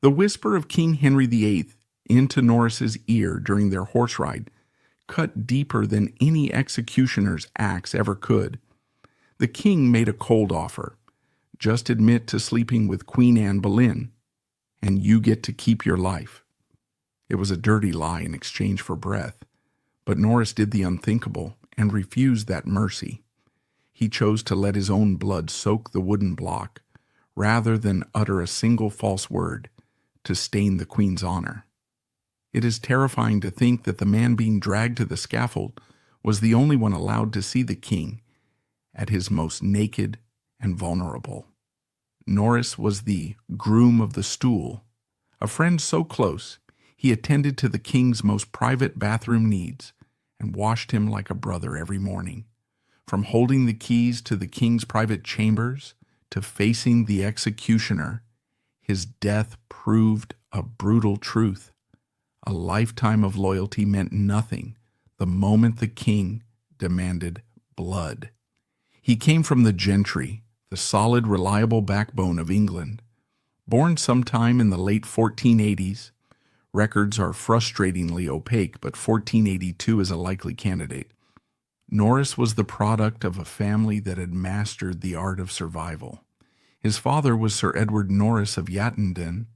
The whisper of King Henry VIII into Norris's ear during their horse ride cut deeper than any executioner's axe ever could. The king made a cold offer. Just admit to sleeping with Queen Anne Boleyn, and you get to keep your life. It was a dirty lie in exchange for breath, but Norris did the unthinkable and refused that mercy. He chose to let his own blood soak the wooden block, rather than utter a single false word to stain the Queen's honor. It is terrifying to think that the man being dragged to the scaffold was the only one allowed to see the king at his most naked and vulnerable. Norris was the groom of the stool, a friend so close he attended to the king's most private bathroom needs and washed him like a brother every morning. From holding the keys to the king's private chambers to facing the executioner, his death proved a brutal truth. A lifetime of loyalty meant nothing the moment the king demanded blood. He came from the gentry, the solid, reliable backbone of England. Born sometime in the late 1480s, records are frustratingly opaque, but 1482 is a likely candidate. Norris was the product of a family that had mastered the art of survival. His father was Sir Edward Norris of Yattenden,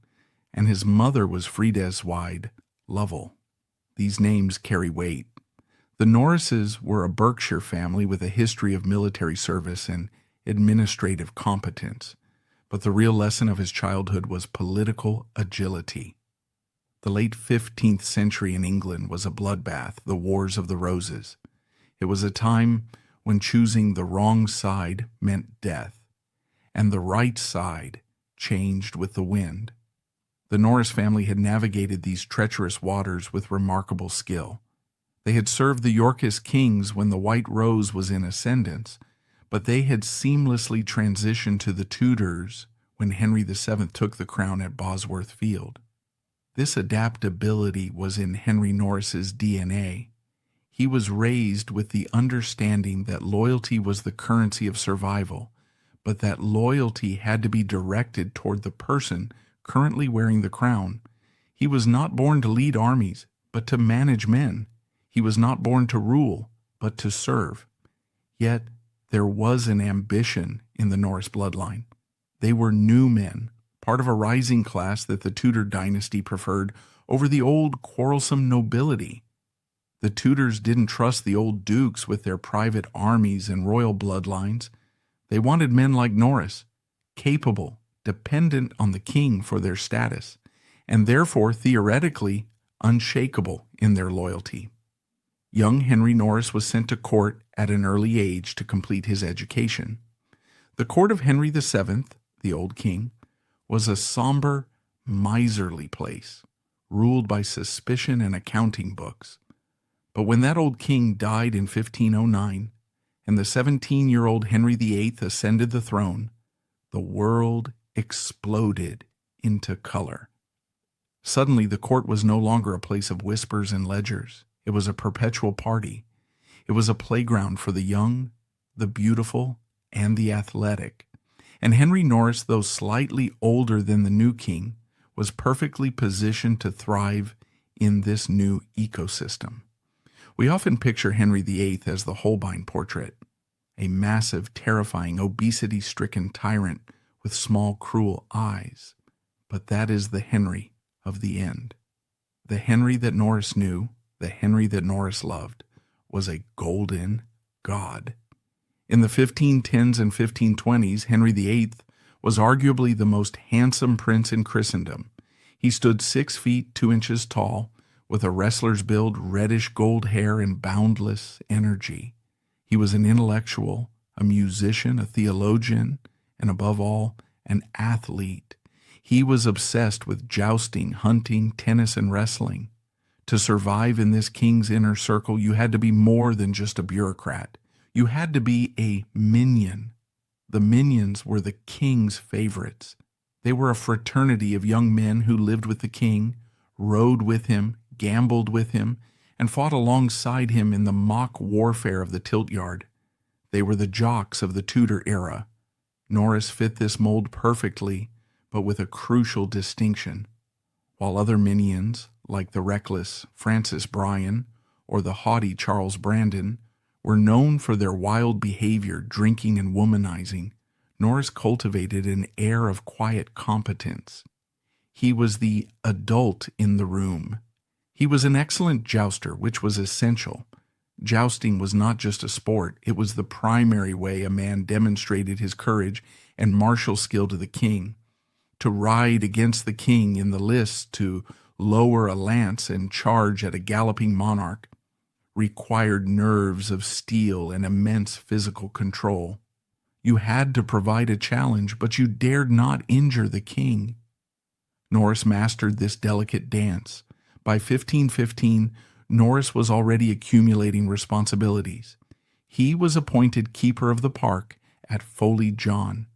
and his mother was Frides Wyde Lovell. These names carry weight. The Norrises were a Berkshire family with a history of military service and administrative competence, but the real lesson of his childhood was political agility. The late 15th century in England was a bloodbath, the Wars of the Roses. It was a time when choosing the wrong side meant death, and the right side changed with the wind. The Norris family had navigated these treacherous waters with remarkable skill. They had served the Yorkist kings when the White Rose was in ascendance, but they had seamlessly transitioned to the Tudors when Henry VII took the crown at Bosworth Field. This adaptability was in Henry Norris's DNA. He was raised with the understanding that loyalty was the currency of survival, but that loyalty had to be directed toward the person currently wearing the crown. He was not born to lead armies, but to manage men. He was not born to rule, but to serve. Yet there was an ambition in the Norris bloodline. They were new men, part of a rising class that the Tudor dynasty preferred over the old quarrelsome nobility. The Tudors didn't trust the old dukes with their private armies and royal bloodlines. They wanted men like Norris, capable, dependent on the king for their status, and therefore theoretically unshakable in their loyalty. Young Henry Norris was sent to court at an early age to complete his education. The court of Henry VII, the old king, was a somber, miserly place, ruled by suspicion and accounting books. But when that old king died in 1509, and the 17-year-old Henry VIII ascended the throne, the world exploded into color. Suddenly, the court was no longer a place of whispers and ledgers. It was a perpetual party. It was a playground for the young, the beautiful, and the athletic. And Henry Norris, though slightly older than the new king, was perfectly positioned to thrive in this new ecosystem. We often picture Henry VIII as the Holbein portrait, a massive, terrifying, obesity-stricken tyrant with small, cruel eyes. But that is the Henry of the end. The Henry that Norris knew, the Henry that Norris loved, was a golden god. In the 1510s and 1520s, Henry VIII was arguably the most handsome prince in Christendom. He stood 6 feet 2 inches tall, with a wrestler's build, reddish gold hair, and boundless energy. He was an intellectual, a musician, a theologian, and above all, an athlete. He was obsessed with jousting, hunting, tennis, and wrestling. To survive in this king's inner circle, you had to be more than just a bureaucrat. You had to be a minion. The minions were the king's favorites. They were a fraternity of young men who lived with the king, rode with him, gambled with him, and fought alongside him in the mock warfare of the tilt yard. They were the jocks of the Tudor era. Norris fit this mold perfectly, but with a crucial distinction. while other minions, like the reckless Francis Bryan or the haughty Charles Brandon, were known for their wild behavior, drinking and womanizing, Norris cultivated an air of quiet competence. He was the adult in the room. He was an excellent jouster, which was essential. Jousting was not just a sport, it was the primary way a man demonstrated his courage and martial skill to the king. To ride against the king in the lists, to lower a lance and charge at a galloping monarch, required nerves of steel and immense physical control. You had to provide a challenge, but you dared not injure the king. Norris mastered this delicate dance. By 1515, Norris was already accumulating responsibilities. He was appointed keeper of the park at Folly John.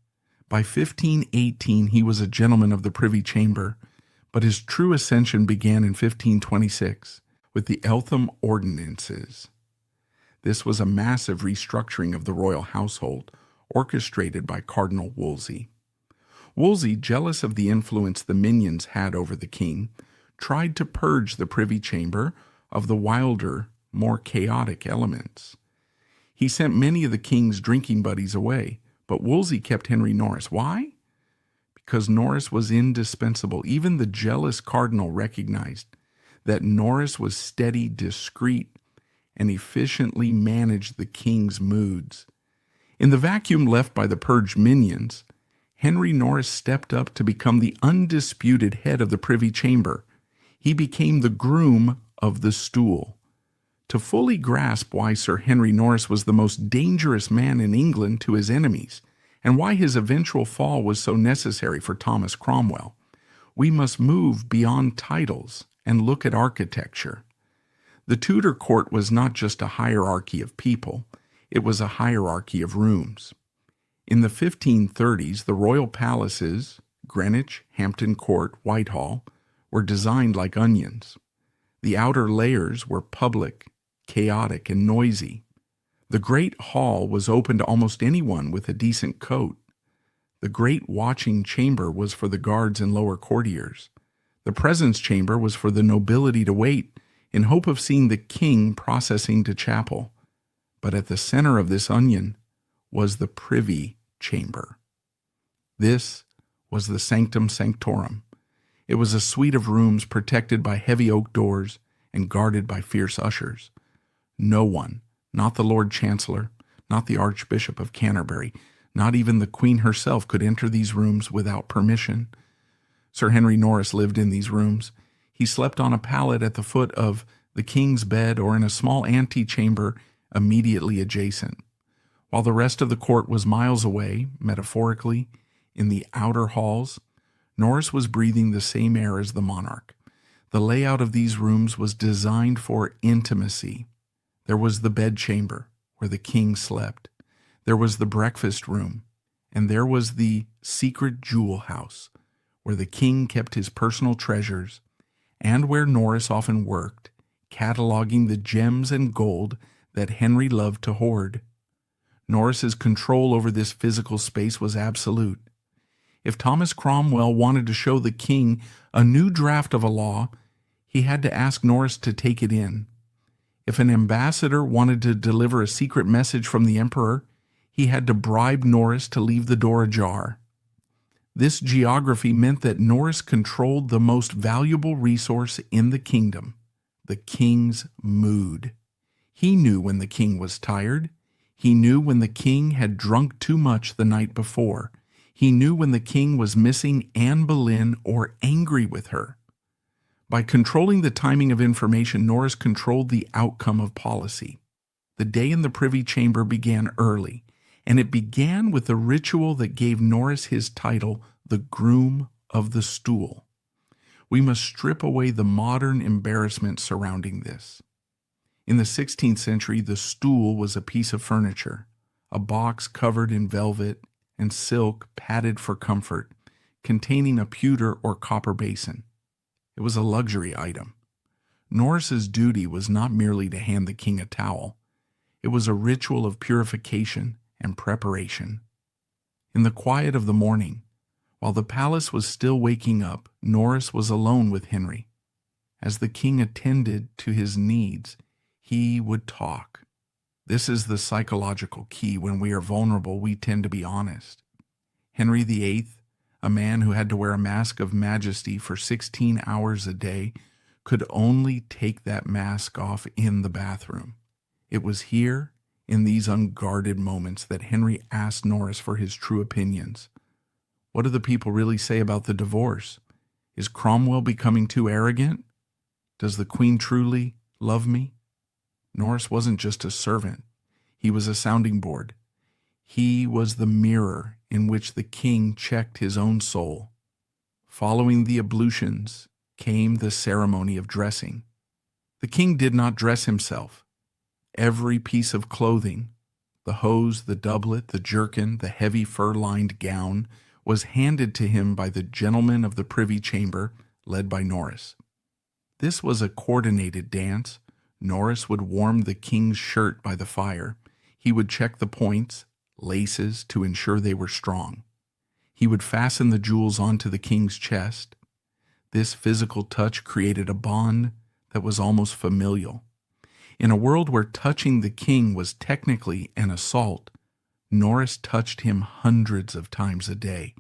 By 1518, he was a gentleman of the Privy Chamber, but his true ascension began in 1526 with the Eltham Ordinances. This was a massive restructuring of the royal household, orchestrated by Cardinal Wolsey. Wolsey, jealous of the influence the minions had over the king, tried to purge the Privy Chamber of the wilder, more chaotic elements. He sent many of the king's drinking buddies away, but Wolsey kept Henry Norris. Why? Because Norris was indispensable. Even the jealous cardinal recognized that Norris was steady, discreet, and efficiently managed the king's moods. In the vacuum left by the purged minions, Henry Norris stepped up to become the undisputed head of the Privy Chamber. He became the groom of the stool. To fully grasp why Sir Henry Norris was the most dangerous man in England to his enemies, and why his eventual fall was so necessary for Thomas Cromwell, we must move beyond titles and look at architecture. The Tudor court was not just a hierarchy of people, it was a hierarchy of rooms. In the 1530s, the royal palaces, Greenwich, Hampton Court, Whitehall, were designed like onions. The outer layers were public, chaotic, and noisy. The Great Hall was open to almost anyone with a decent coat. The Great Watching Chamber was for the guards and lower courtiers. The Presence Chamber was for the nobility to wait in hope of seeing the king processing to chapel. But at the center of this onion was the Privy Chamber. This was the Sanctum Sanctorum. It was a suite of rooms protected by heavy oak doors and guarded by fierce ushers. No one, not the Lord Chancellor, not the Archbishop of Canterbury, not even the Queen herself could enter these rooms without permission. Sir Henry Norris lived in these rooms. He slept on a pallet at the foot of the king's bed or in a small antechamber immediately adjacent. While the rest of the court was miles away, metaphorically, in the outer halls, Norris was breathing the same air as the monarch. The layout of these rooms was designed for intimacy. There was the bedchamber, where the king slept. There was the breakfast room, and there was the secret jewel house, where the king kept his personal treasures, and where Norris often worked, cataloging the gems and gold that Henry loved to hoard. Norris's control over this physical space was absolute. If Thomas Cromwell wanted to show the king a new draft of a law, he had to ask Norris to take it in. If an ambassador wanted to deliver a secret message from the emperor, he had to bribe Norris to leave the door ajar. This geography meant that Norris controlled the most valuable resource in the kingdom, the king's mood. He knew when the king was tired. He knew when the king had drunk too much the night before. He knew when the king was missing Anne Boleyn or angry with her. By controlling the timing of information, Norris controlled the outcome of policy. The day in the Privy Chamber began early, and it began with a ritual that gave Norris his title, the Groom of the Stool. We must strip away the modern embarrassment surrounding this. In the 16th century, the stool was a piece of furniture, a box covered in velvet and silk padded for comfort, containing a pewter or copper basin. It was a luxury item. Norris's duty was not merely to hand the king a towel. It was a ritual of purification and preparation. In the quiet of the morning, While the palace was still waking up, Norris was alone with Henry. As the king attended to his needs, he would talk. This is the psychological key. When we are vulnerable, we tend to be honest. Henry VIII, a man who had to wear a mask of majesty for 16 hours a day, could only take that mask off in the bathroom. It was here, in these unguarded moments, that Henry asked Norris for his true opinions. What do the people really say about the divorce? Is Cromwell becoming too arrogant? Does the Queen truly love me? Norris wasn't just a servant. He was a sounding board. He was the mirror in which the king checked his own soul. Following the ablutions came the ceremony of dressing. The king did not dress himself. Every piece of clothing, the hose, the doublet, the jerkin, the heavy fur-lined gown, was handed to him by the gentlemen of the Privy Chamber, led by Norris. This was a coordinated dance. Norris would warm the king's shirt by the fire. He would check the points, laces, to ensure they were strong. He would fasten the jewels onto the king's chest. This physical touch created a bond that was almost familial. In a world where touching the king was technically an assault, Norris touched him hundreds of times a day.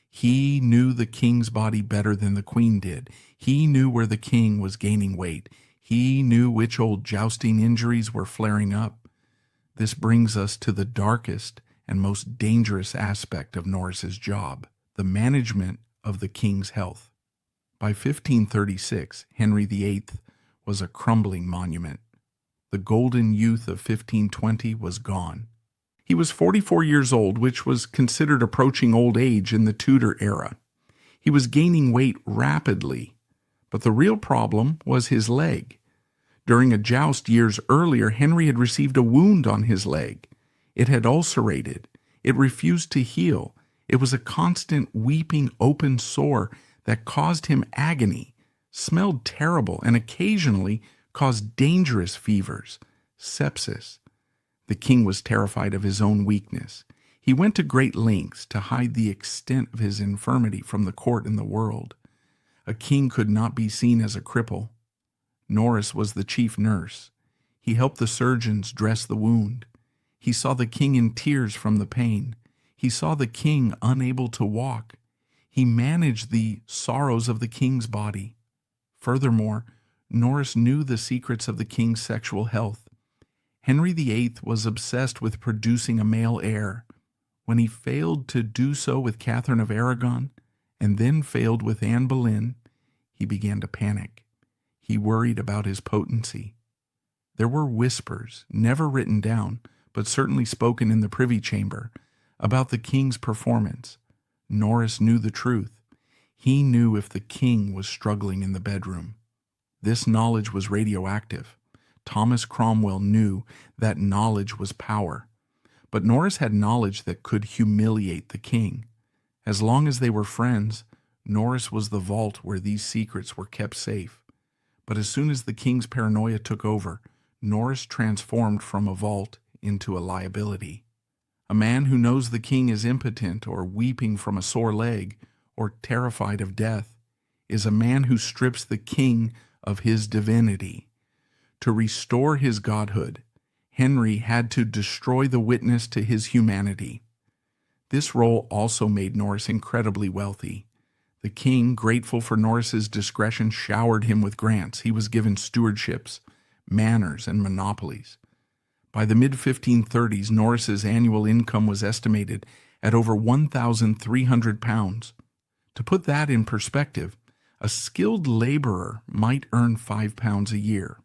He knew the king's body better than the queen did. He knew where the king was gaining weight. He knew which old jousting injuries were flaring up. This brings us to the darkest and most dangerous aspect of Norris's job, the management of the king's health. By 1536, Henry VIII was a crumbling monument. The golden youth of 1520 was gone. He was 44 years old, which was considered approaching old age in the Tudor era. He was gaining weight rapidly, but the real problem was his leg. During a joust years earlier, Henry had received a wound on his leg. It had ulcerated. It refused to heal. It was a constant weeping open sore that caused him agony, smelled terrible, and occasionally caused dangerous fevers, sepsis. The king was terrified of his own weakness. He went to great lengths to hide the extent of his infirmity from the court and the world. A king could not be seen as a cripple. Norris was the chief nurse. He helped the surgeons dress the wound. He saw the king in tears from the pain. He saw the king unable to walk. He managed the sorrows of the king's body. Furthermore, Norris knew the secrets of the king's sexual health. Henry VIII was obsessed with producing a male heir. When he failed to do so with Catherine of Aragon, and then failed with Anne Boleyn, he began to panic. He worried about his potency. There were whispers, never written down, but certainly spoken in the Privy Chamber, about the king's performance. Norris knew the truth. He knew if the king was struggling in the bedroom. This knowledge was radioactive. Thomas Cromwell knew that knowledge was power. But Norris had knowledge that could humiliate the king. As long as they were friends, Norris was the vault where these secrets were kept safe. But as soon as the king's paranoia took over, Norris transformed from a vault into a liability. A man who knows the king is impotent or weeping from a sore leg or terrified of death is a man who strips the king of his divinity. To restore his godhood, Henry had to destroy the witness to his humanity. This role also made Norris incredibly wealthy. The king, grateful for Norris's discretion, showered him with grants. He was given stewardships, manors, and monopolies. By the mid-1530s, Norris's annual income was estimated at over £1,300. To put that in perspective, a skilled laborer might earn £5 a year.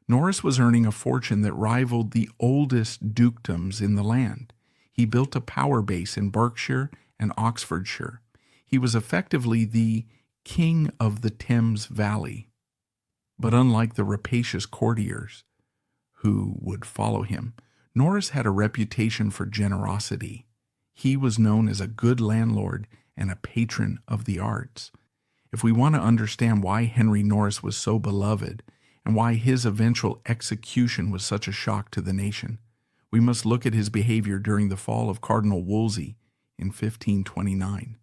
Norris was earning a fortune that rivaled the oldest dukedoms in the land. He built a power base in Berkshire and Oxfordshire. He was effectively the king of the Thames Valley. But unlike the rapacious courtiers who would follow him, Norris had a reputation for generosity. He was known as a good landlord and a patron of the arts. If we want to understand why Henry Norris was so beloved and why his eventual execution was such a shock to the nation, we must look at his behavior during the fall of Cardinal Wolsey in 1529.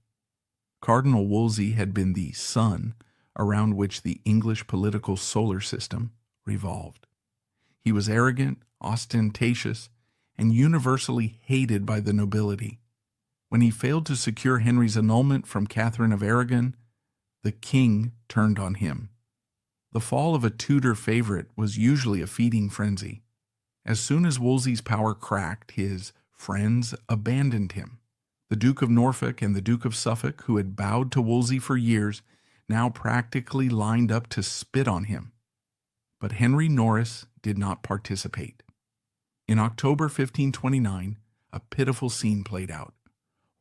Cardinal Wolsey had been the sun around which the English political solar system revolved. He was arrogant, ostentatious, and universally hated by the nobility. When he failed to secure Henry's annulment from Catherine of Aragon, the king turned on him. The fall of a Tudor favorite was usually a feeding frenzy. As soon as Wolsey's power cracked, his friends abandoned him. The Duke of Norfolk and the Duke of Suffolk, who had bowed to Wolsey for years, now practically lined up to spit on him. But Henry Norris did not participate. In October 1529, a pitiful scene played out.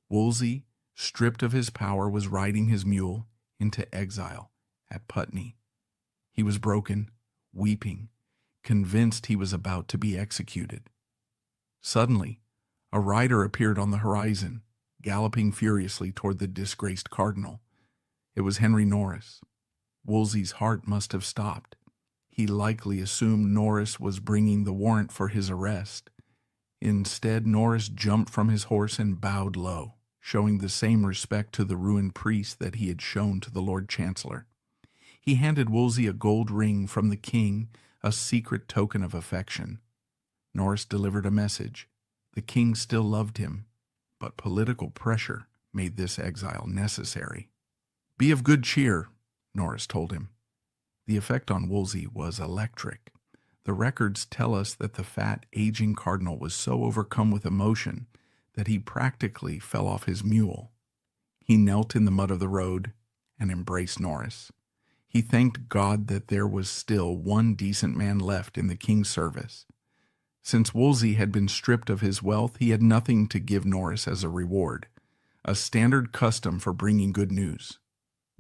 Wolsey, stripped of his power, was riding his mule into exile at Putney. He was broken, weeping, convinced he was about to be executed. Suddenly, a rider appeared on the horizon, galloping furiously toward the disgraced cardinal. It was Henry Norris. Wolsey's heart must have stopped. He likely assumed Norris was bringing the warrant for his arrest. Instead, Norris jumped from his horse and bowed low, showing the same respect to the ruined priest that he had shown to the Lord Chancellor. He handed Wolsey a gold ring from the king, a secret token of affection. Norris delivered a message. The king still loved him, but political pressure made this exile necessary. "Be of good cheer," Norris told him. The effect on Wolsey was electric. The records tell us that the fat, aging cardinal was so overcome with emotion that he practically fell off his mule. He knelt in the mud of the road and embraced Norris. He thanked God that there was still one decent man left in the king's service. Since Wolsey had been stripped of his wealth, he had nothing to give Norris as a reward, a standard custom for bringing good news.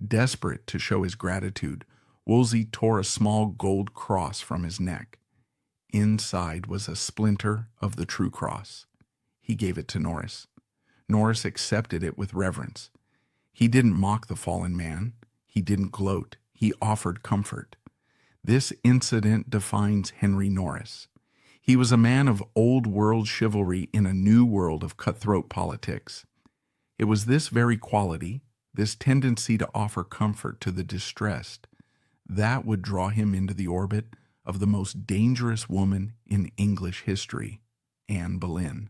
Desperate to show his gratitude, Wolsey tore a small gold cross from his neck. Inside was a splinter of the true cross. He gave it to Norris. Norris accepted it with reverence. He didn't mock the fallen man. He didn't gloat. He offered comfort. This incident defines Henry Norris. He was a man of old-world chivalry in a new world of cutthroat politics. It was this very quality, this tendency to offer comfort to the distressed, that would draw him into the orbit of the most dangerous woman in English history, Anne Boleyn.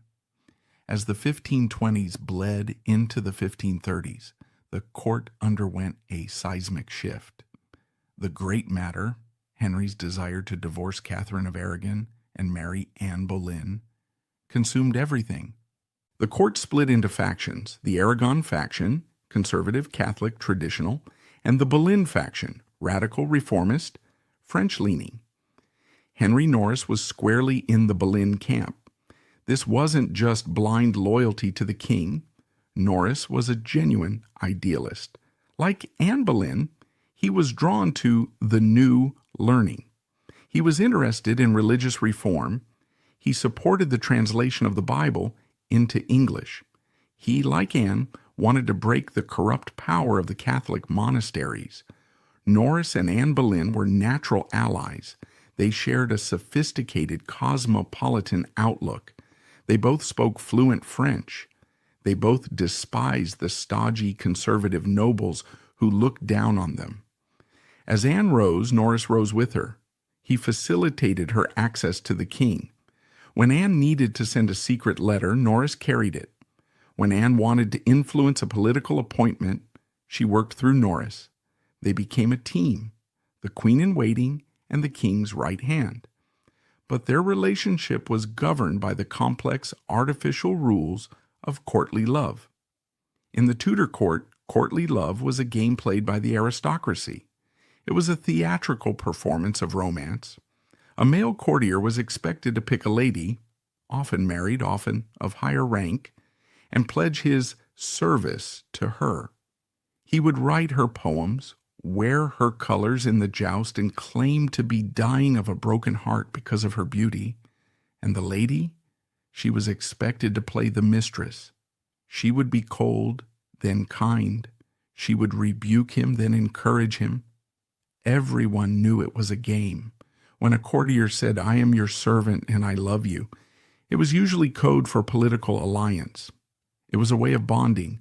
As the 1520s bled into the 1530s, the court underwent a seismic shift. The great matter, Henry's desire to divorce Catherine of Aragon and marry Anne Boleyn, consumed everything. The court split into factions: the Aragon faction, conservative, Catholic, traditional, and the Boleyn faction, radical, reformist, French-leaning. Henry Norris was squarely in the Boleyn camp. This wasn't just blind loyalty to the king. Norris was a genuine idealist. Like Anne Boleyn, he was drawn to the new learning. He was interested in religious reform. He supported the translation of the Bible into English. He, like Anne, wanted to break the corrupt power of the Catholic monasteries. Norris and Anne Boleyn were natural allies. They shared a sophisticated cosmopolitan outlook. They both spoke fluent French. They both despised the stodgy conservative nobles who looked down on them. As Anne rose, Norris rose with her. He facilitated her access to the king. When Anne needed to send a secret letter, Norris carried it. When Anne wanted to influence a political appointment, she worked through Norris. They became a team, the queen-in-waiting and the king's right hand. But their relationship was governed by the complex artificial rules of courtly love. In the Tudor court, courtly love was a game played by the aristocracy. It was a theatrical performance of romance. A male courtier was expected to pick a lady, often married, often of higher rank, and pledge his service to her. He would write her poems, wear her colors in the joust, and claim to be dying of a broken heart because of her beauty. And the lady? She was expected to play the mistress. She would be cold, then kind. She would rebuke him, then encourage him. Everyone knew it was a game. When a courtier said, "I am your servant and I love you," it was usually code for political alliance. It was a way of bonding.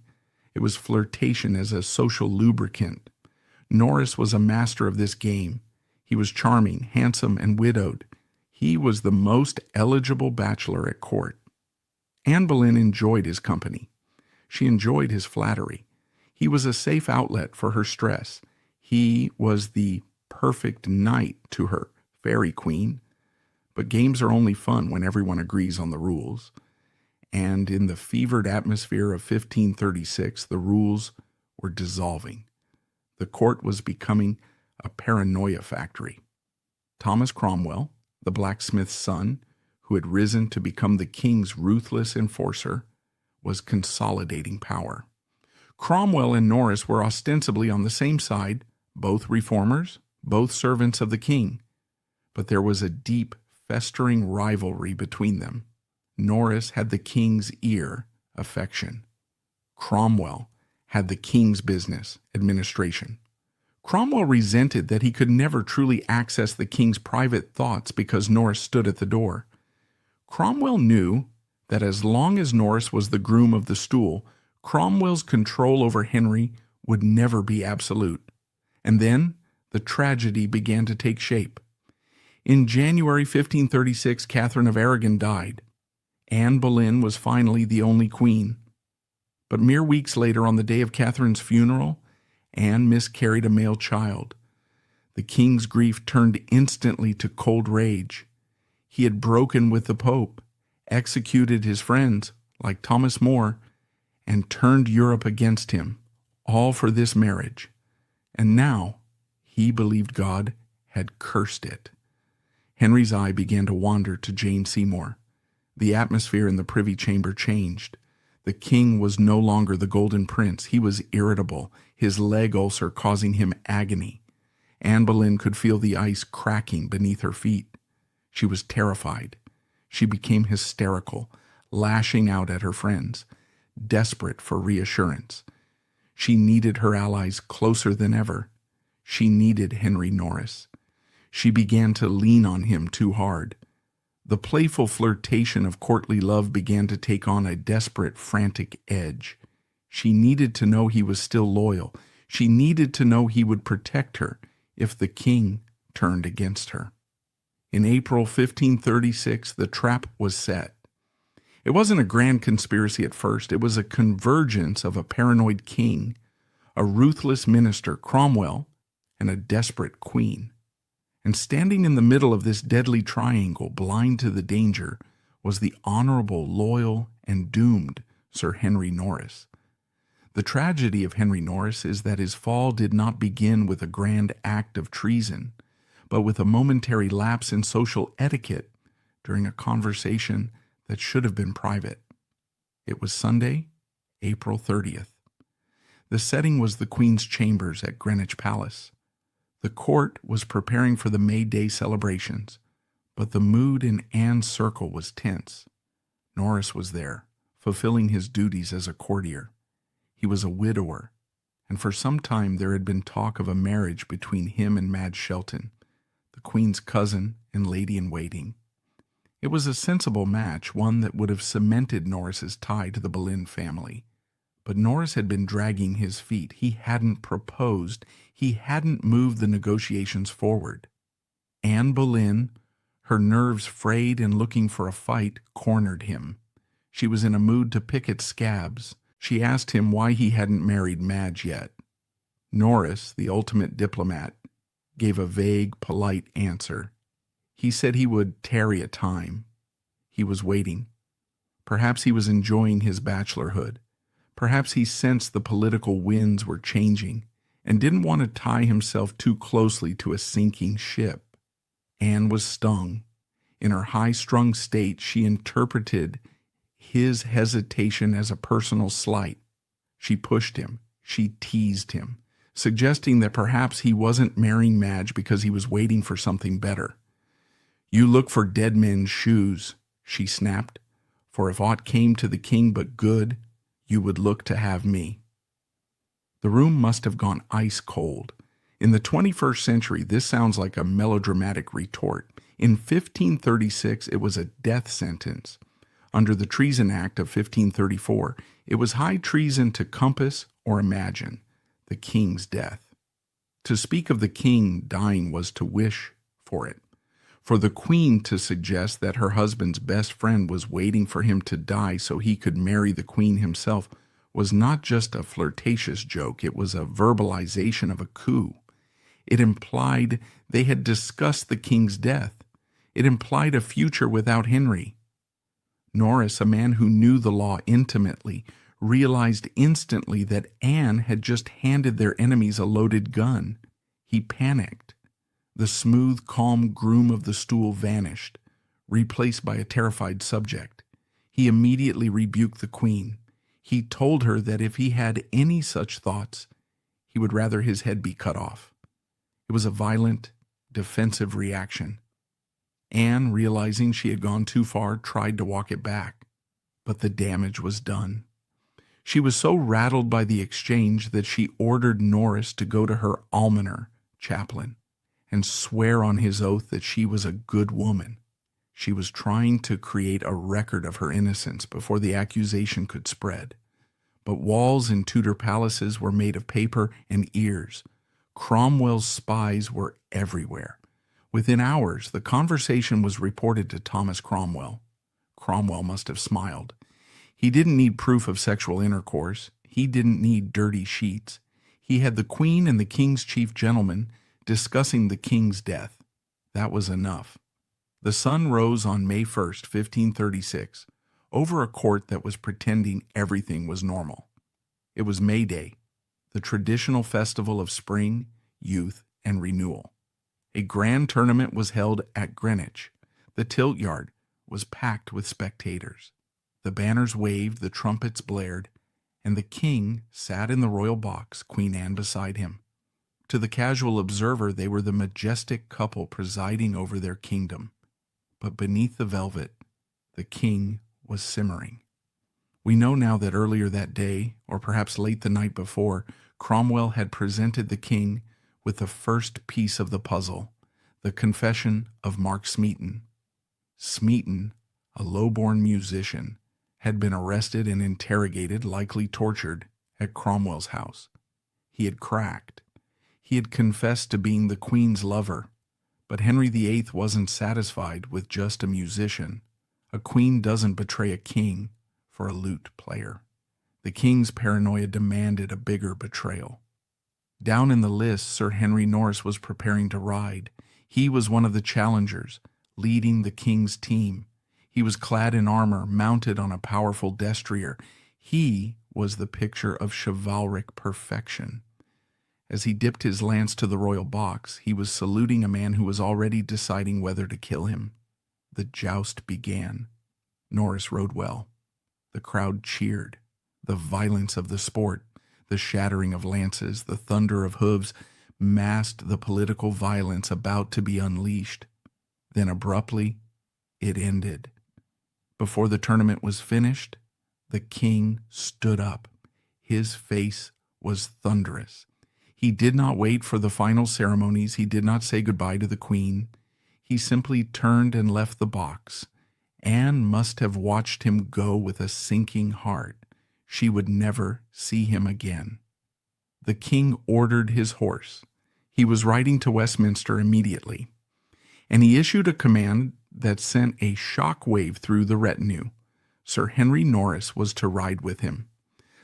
It was flirtation as a social lubricant. Norris was a master of this game. He was charming, handsome, and widowed. He was the most eligible bachelor at court. Anne Boleyn enjoyed his company. She enjoyed his flattery. He was a safe outlet for her stress. He was the perfect knight to her fairy queen. But games are only fun when everyone agrees on the rules. And in the fevered atmosphere of 1536, the rules were dissolving. The court was becoming a paranoia factory. Thomas Cromwell, the blacksmith's son, who had risen to become the king's ruthless enforcer, was consolidating power. Cromwell and Norris were ostensibly on the same side, both reformers, both servants of the king. But there was a deep, festering rivalry between them. Norris had the king's ear, affection. Cromwell had the king's business, administration. Cromwell resented that he could never truly access the king's private thoughts because Norris stood at the door. Cromwell knew that as long as Norris was the groom of the stool, Cromwell's control over Henry would never be absolute. And then the tragedy began to take shape. In January 1536, Catherine of Aragon died. Anne Boleyn was finally the only queen. But mere weeks later, on the day of Catherine's funeral, Anne miscarried a male child. The king's grief turned instantly to cold rage. He had broken with the Pope, executed his friends, like Thomas More, and turned Europe against him, all for this marriage. And now he believed God had cursed it. Henry's eye began to wander to Jane Seymour. The atmosphere in the privy chamber changed. The king was no longer the golden prince. He was irritable, his leg ulcer causing him agony. Anne Boleyn could feel the ice cracking beneath her feet. She was terrified. She became hysterical, lashing out at her friends, desperate for reassurance. She needed her allies closer than ever. She needed Henry Norris. She began to lean on him too hard. The playful flirtation of courtly love began to take on a desperate, frantic edge. She needed to know he was still loyal. She needed to know he would protect her if the king turned against her. In April 1536, the trap was set. It wasn't a grand conspiracy at first. It was a convergence of a paranoid king, a ruthless minister, Cromwell, and a desperate queen. And standing in the middle of this deadly triangle, blind to the danger, was the honorable, loyal, and doomed Sir Henry Norris. The tragedy of Henry Norris is that his fall did not begin with a grand act of treason, but with a momentary lapse in social etiquette during a conversation that should have been private. It was Sunday, April 30th. The setting was the Queen's chambers at Greenwich Palace. The court was preparing for the May Day celebrations, but the mood in Anne's circle was tense. Norris was there, fulfilling his duties as a courtier. He was a widower, and for some time there had been talk of a marriage between him and Madge Shelton, the Queen's cousin and lady-in-waiting. It was a sensible match, one that would have cemented Norris's tie to the Boleyn family. But Norris had been dragging his feet. He hadn't proposed. He hadn't moved the negotiations forward. Anne Boleyn, her nerves frayed and looking for a fight, cornered him. She was in a mood to pick at scabs. She asked him why he hadn't married Madge yet. Norris, the ultimate diplomat, gave a vague, polite answer. He said he would tarry a time. He was waiting. Perhaps he was enjoying his bachelorhood. Perhaps he sensed the political winds were changing and didn't want to tie himself too closely to a sinking ship. Anne was stung. In her high-strung state, she interpreted his hesitation as a personal slight. She pushed him. She teased him, suggesting that perhaps he wasn't marrying Madge because he was waiting for something better. "You look for dead men's shoes," she snapped, "for if aught came to the king but good, you would look to have me." The room must have gone ice cold. In the 21st century, this sounds like a melodramatic retort. In 1536, it was a death sentence. Under the Treason Act of 1534, It was high treason to compass or imagine the king's death. To speak of the king dying was to wish for it. For the queen to suggest that her husband's best friend was waiting for him to die so he could marry the queen himself was not just a flirtatious joke, it was a verbalization of a coup. It implied they had discussed the king's death. It implied a future without Henry. Norris, a man who knew the law intimately, realized instantly that Anne had just handed their enemies a loaded gun. He panicked. The smooth, calm groom of the stool vanished, replaced by a terrified subject. He immediately rebuked the queen. He told her that if he had any such thoughts, he would rather his head be cut off. It was a violent, defensive reaction. Anne, realizing she had gone too far, tried to walk it back, but the damage was done. She was so rattled by the exchange that she ordered Norris to go to her almoner, chaplain, and swear on his oath that she was a good woman. She was trying to create a record of her innocence before the accusation could spread. But walls in Tudor palaces were made of paper and ears. Cromwell's spies were everywhere. Within hours, the conversation was reported to Thomas Cromwell. Cromwell must have smiled. He didn't need proof of sexual intercourse. He didn't need dirty sheets. He had the Queen and the King's chief gentleman discussing the King's death. That was enough. The sun rose on May 1st, 1536, over a court that was pretending everything was normal. It was May Day, the traditional festival of spring, youth, and renewal. A grand tournament was held at Greenwich. The tilt yard was packed with spectators. The banners waved, the trumpets blared, and the king sat in the royal box, Queen Anne beside him. To the casual observer, they were the majestic couple presiding over their kingdom. But beneath the velvet, the king was simmering. We know now that earlier that day, or perhaps late the night before, Cromwell had presented the king with the first piece of the puzzle, the confession of Mark Smeaton. Smeaton, a low-born musician, had been arrested and interrogated, likely tortured, at Cromwell's house. He had cracked. He had confessed to being the Queen's lover, but Henry VIII wasn't satisfied with just a musician. A queen doesn't betray a king for a lute player. The king's paranoia demanded a bigger betrayal. Down in the lists, Sir Henry Norris was preparing to ride. He was one of the challengers, leading the king's team. He was clad in armor, mounted on a powerful destrier. He was the picture of chivalric perfection. As he dipped his lance to the royal box, he was saluting a man who was already deciding whether to kill him. The joust began. Norris rode well. The crowd cheered. The violence of the sport, the shattering of lances, the thunder of hooves, masked the political violence about to be unleashed. Then abruptly, it ended. Before the tournament was finished, the king stood up. His face was thunderous. He did not wait for the final ceremonies. He did not say goodbye to the queen. He simply turned and left the box. Anne must have watched him go with a sinking heart. She would never see him again. The king ordered his horse. He was riding to Westminster immediately, and he issued a command that sent a shock wave through the retinue. Sir Henry Norris was to ride with him.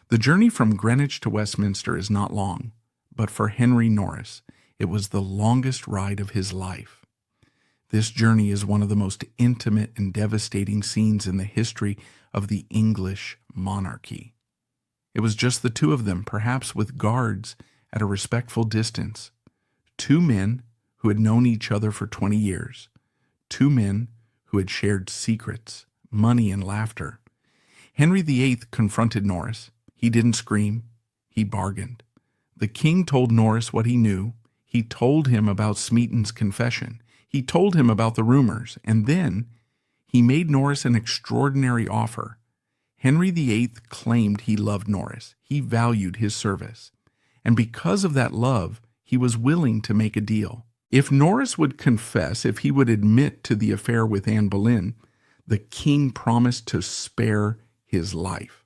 The journey from Greenwich to Westminster is not long, but for Henry Norris, it was the longest ride of his life. This journey is one of the most intimate and devastating scenes in the history of the English monarchy. It was just the two of them, perhaps with guards at a respectful distance. Two men who had known each other for 20 years. Two men who had shared secrets, money, and laughter. Henry VIII confronted Norris. He didn't scream. He bargained. The king told Norris what he knew. He told him about Smeaton's confession. He told him about the rumors. And then he made Norris an extraordinary offer. Henry VIII claimed he loved Norris. He valued his service. And because of that love, he was willing to make a deal. If Norris would confess, if he would admit to the affair with Anne Boleyn, the king promised to spare his life.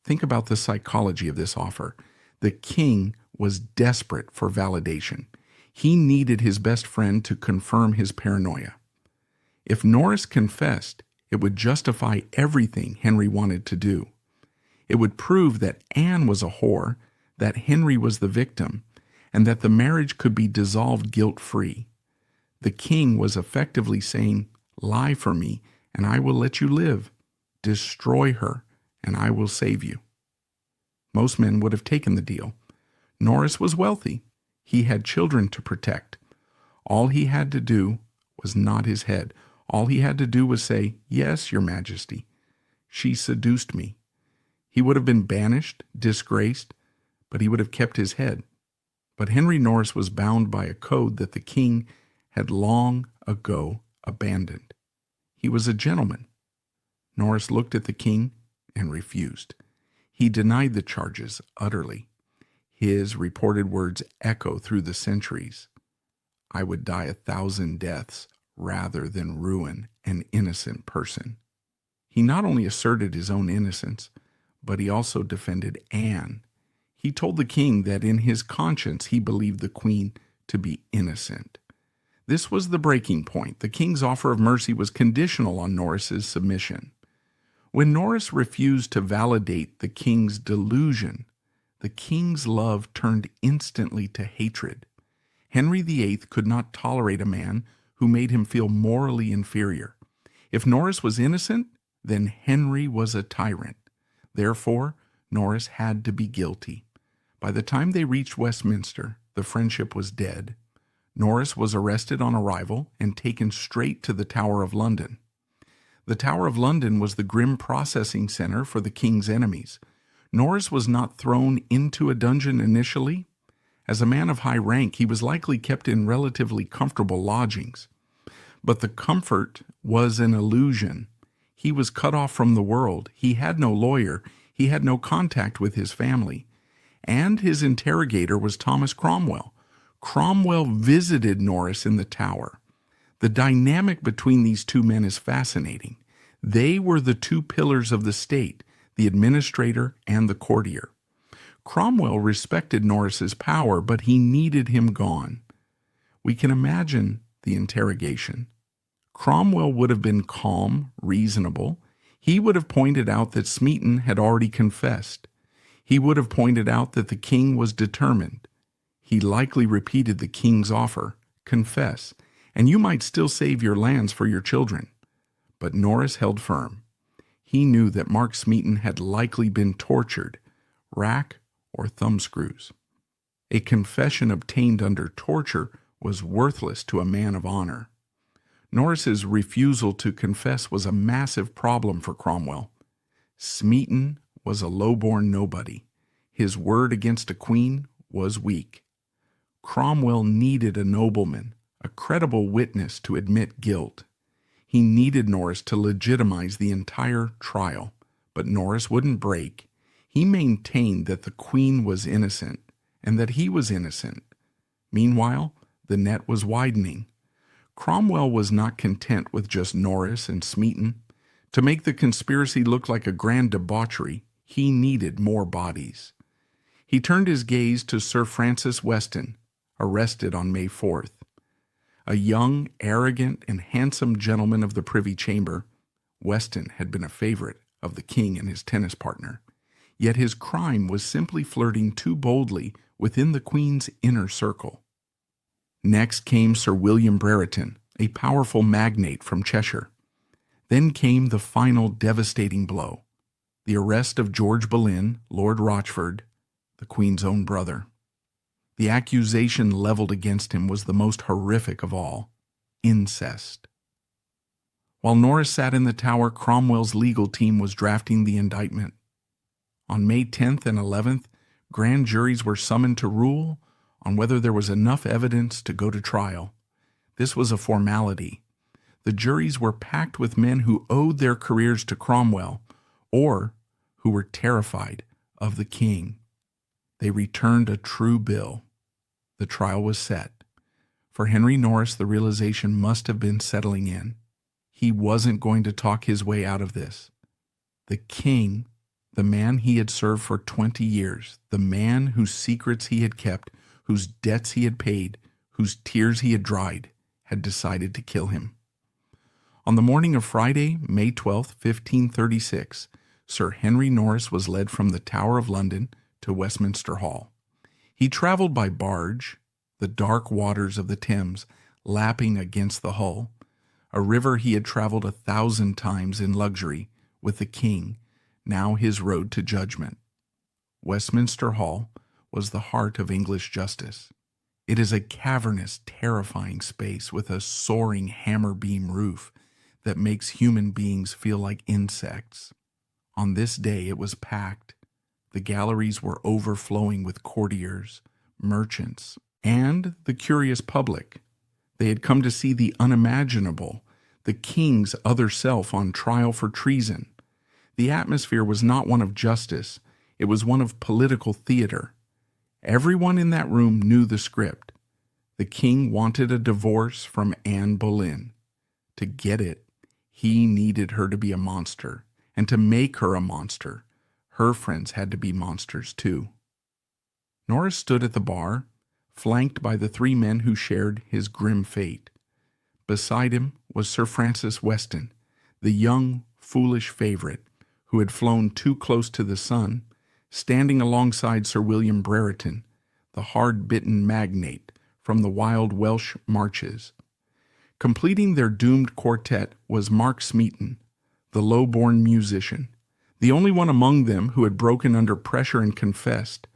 Think about the psychology of this offer. The king was desperate for validation. He needed his best friend to confirm his paranoia. If Norris confessed, it would justify everything Henry wanted to do. It would prove that Anne was a whore, that Henry was the victim, and that the marriage could be dissolved guilt-free. The king was effectively saying, "Lie for me, and I will let you live. Destroy her, and I will save you." Most men would have taken the deal. Norris was wealthy. He had children to protect. All he had to do was nod his head. All he had to do was say, "Yes, Your Majesty. She seduced me." He would have been banished, disgraced, but he would have kept his head. But Henry Norris was bound by a code that the king had long ago abandoned. He was a gentleman. Norris looked at the king and refused. He denied the charges utterly. His reported words echo through the centuries. "I would die 1,000 deaths rather than ruin an innocent person." He not only asserted his own innocence, but he also defended Anne. He told the king that in his conscience he believed the queen to be innocent. This was the breaking point. The king's offer of mercy was conditional on Norris's submission. When Norris refused to validate the king's delusion, the king's love turned instantly to hatred. Henry VIII could not tolerate a man who made him feel morally inferior. If Norris was innocent, then Henry was a tyrant. Therefore, Norris had to be guilty. By the time they reached Westminster, the friendship was dead. Norris was arrested on arrival and taken straight to the Tower of London. The Tower of London was the grim processing center for the king's enemies. Norris was not thrown into a dungeon initially. As a man of high rank, he was likely kept in relatively comfortable lodgings. But the comfort was an illusion. He was cut off from the world. He had no lawyer. He had no contact with his family. And his interrogator was Thomas Cromwell. Cromwell visited Norris in the Tower. The dynamic between these two men is fascinating. They were the two pillars of the state, the administrator and the courtier. Cromwell respected Norris's power, but he needed him gone. We can imagine the interrogation. Cromwell would have been calm, reasonable. He would have pointed out that Smeaton had already confessed. He would have pointed out that the king was determined. He likely repeated the king's offer, "Confess, and you might still save your lands for your children." But Norris held firm. He knew that Mark Smeaton had likely been tortured, rack or thumbscrews. A confession obtained under torture was worthless to a man of honor. Norris's refusal to confess was a massive problem for Cromwell. Smeaton was a low-born nobody. His word against a queen was weak. Cromwell needed a nobleman, a credible witness to admit guilt. He needed Norris to legitimize the entire trial, but Norris wouldn't break. He maintained that the queen was innocent and that he was innocent. Meanwhile, the net was widening. Cromwell was not content with just Norris and Smeaton. To make the conspiracy look like a grand debauchery, he needed more bodies. He turned his gaze to Sir Francis Weston, arrested on May 4th. A young, arrogant, and handsome gentleman of the Privy Chamber, Weston had been a favorite of the king and his tennis partner. Yet his crime was simply flirting too boldly within the Queen's inner circle. Next came Sir William Brereton, a powerful magnate from Cheshire. Then came the final devastating blow, the arrest of George Boleyn, Lord Rochford, the Queen's own brother. The accusation leveled against him was the most horrific of all: incest. While Norris sat in the Tower, Cromwell's legal team was drafting the indictment. On May 10th and 11th, grand juries were summoned to rule on whether there was enough evidence to go to trial. This was a formality. The juries were packed with men who owed their careers to Cromwell or who were terrified of the king. They returned a true bill. The trial was set. For Henry Norris, the realization must have been settling in. He wasn't going to talk his way out of this. The king The man he had served for 20 years, the man whose secrets he had kept, whose debts he had paid, whose tears he had dried, had decided to kill him. On the morning of Friday, May 12, 1536, Sir Henry Norris was led from the Tower of London to Westminster Hall. He traveled by barge, the dark waters of the Thames lapping against the hull, a river he had traveled 1,000 times in luxury with the king, now his road to judgment. Westminster Hall was the heart of English justice. It is a cavernous, terrifying space with a soaring hammer-beam roof that makes human beings feel like insects. On this day it was packed. The galleries were overflowing with courtiers, merchants, and the curious public. They had come to see the unimaginable, the king's other self on trial for treason. The atmosphere was not one of justice, it was one of political theater. Everyone in that room knew the script. The king wanted a divorce from Anne Boleyn. To get it, he needed her to be a monster, and to make her a monster, her friends had to be monsters too. Norris stood at the bar, flanked by the 3 men who shared his grim fate. Beside him was Sir Francis Weston, the young, foolish favorite who had flown too close to the sun, standing alongside Sir William Brereton, the hard-bitten magnate from the wild Welsh marches. Completing their doomed quartet was Mark Smeaton, the low-born musician, the only one among them who had broken under pressure and confessed.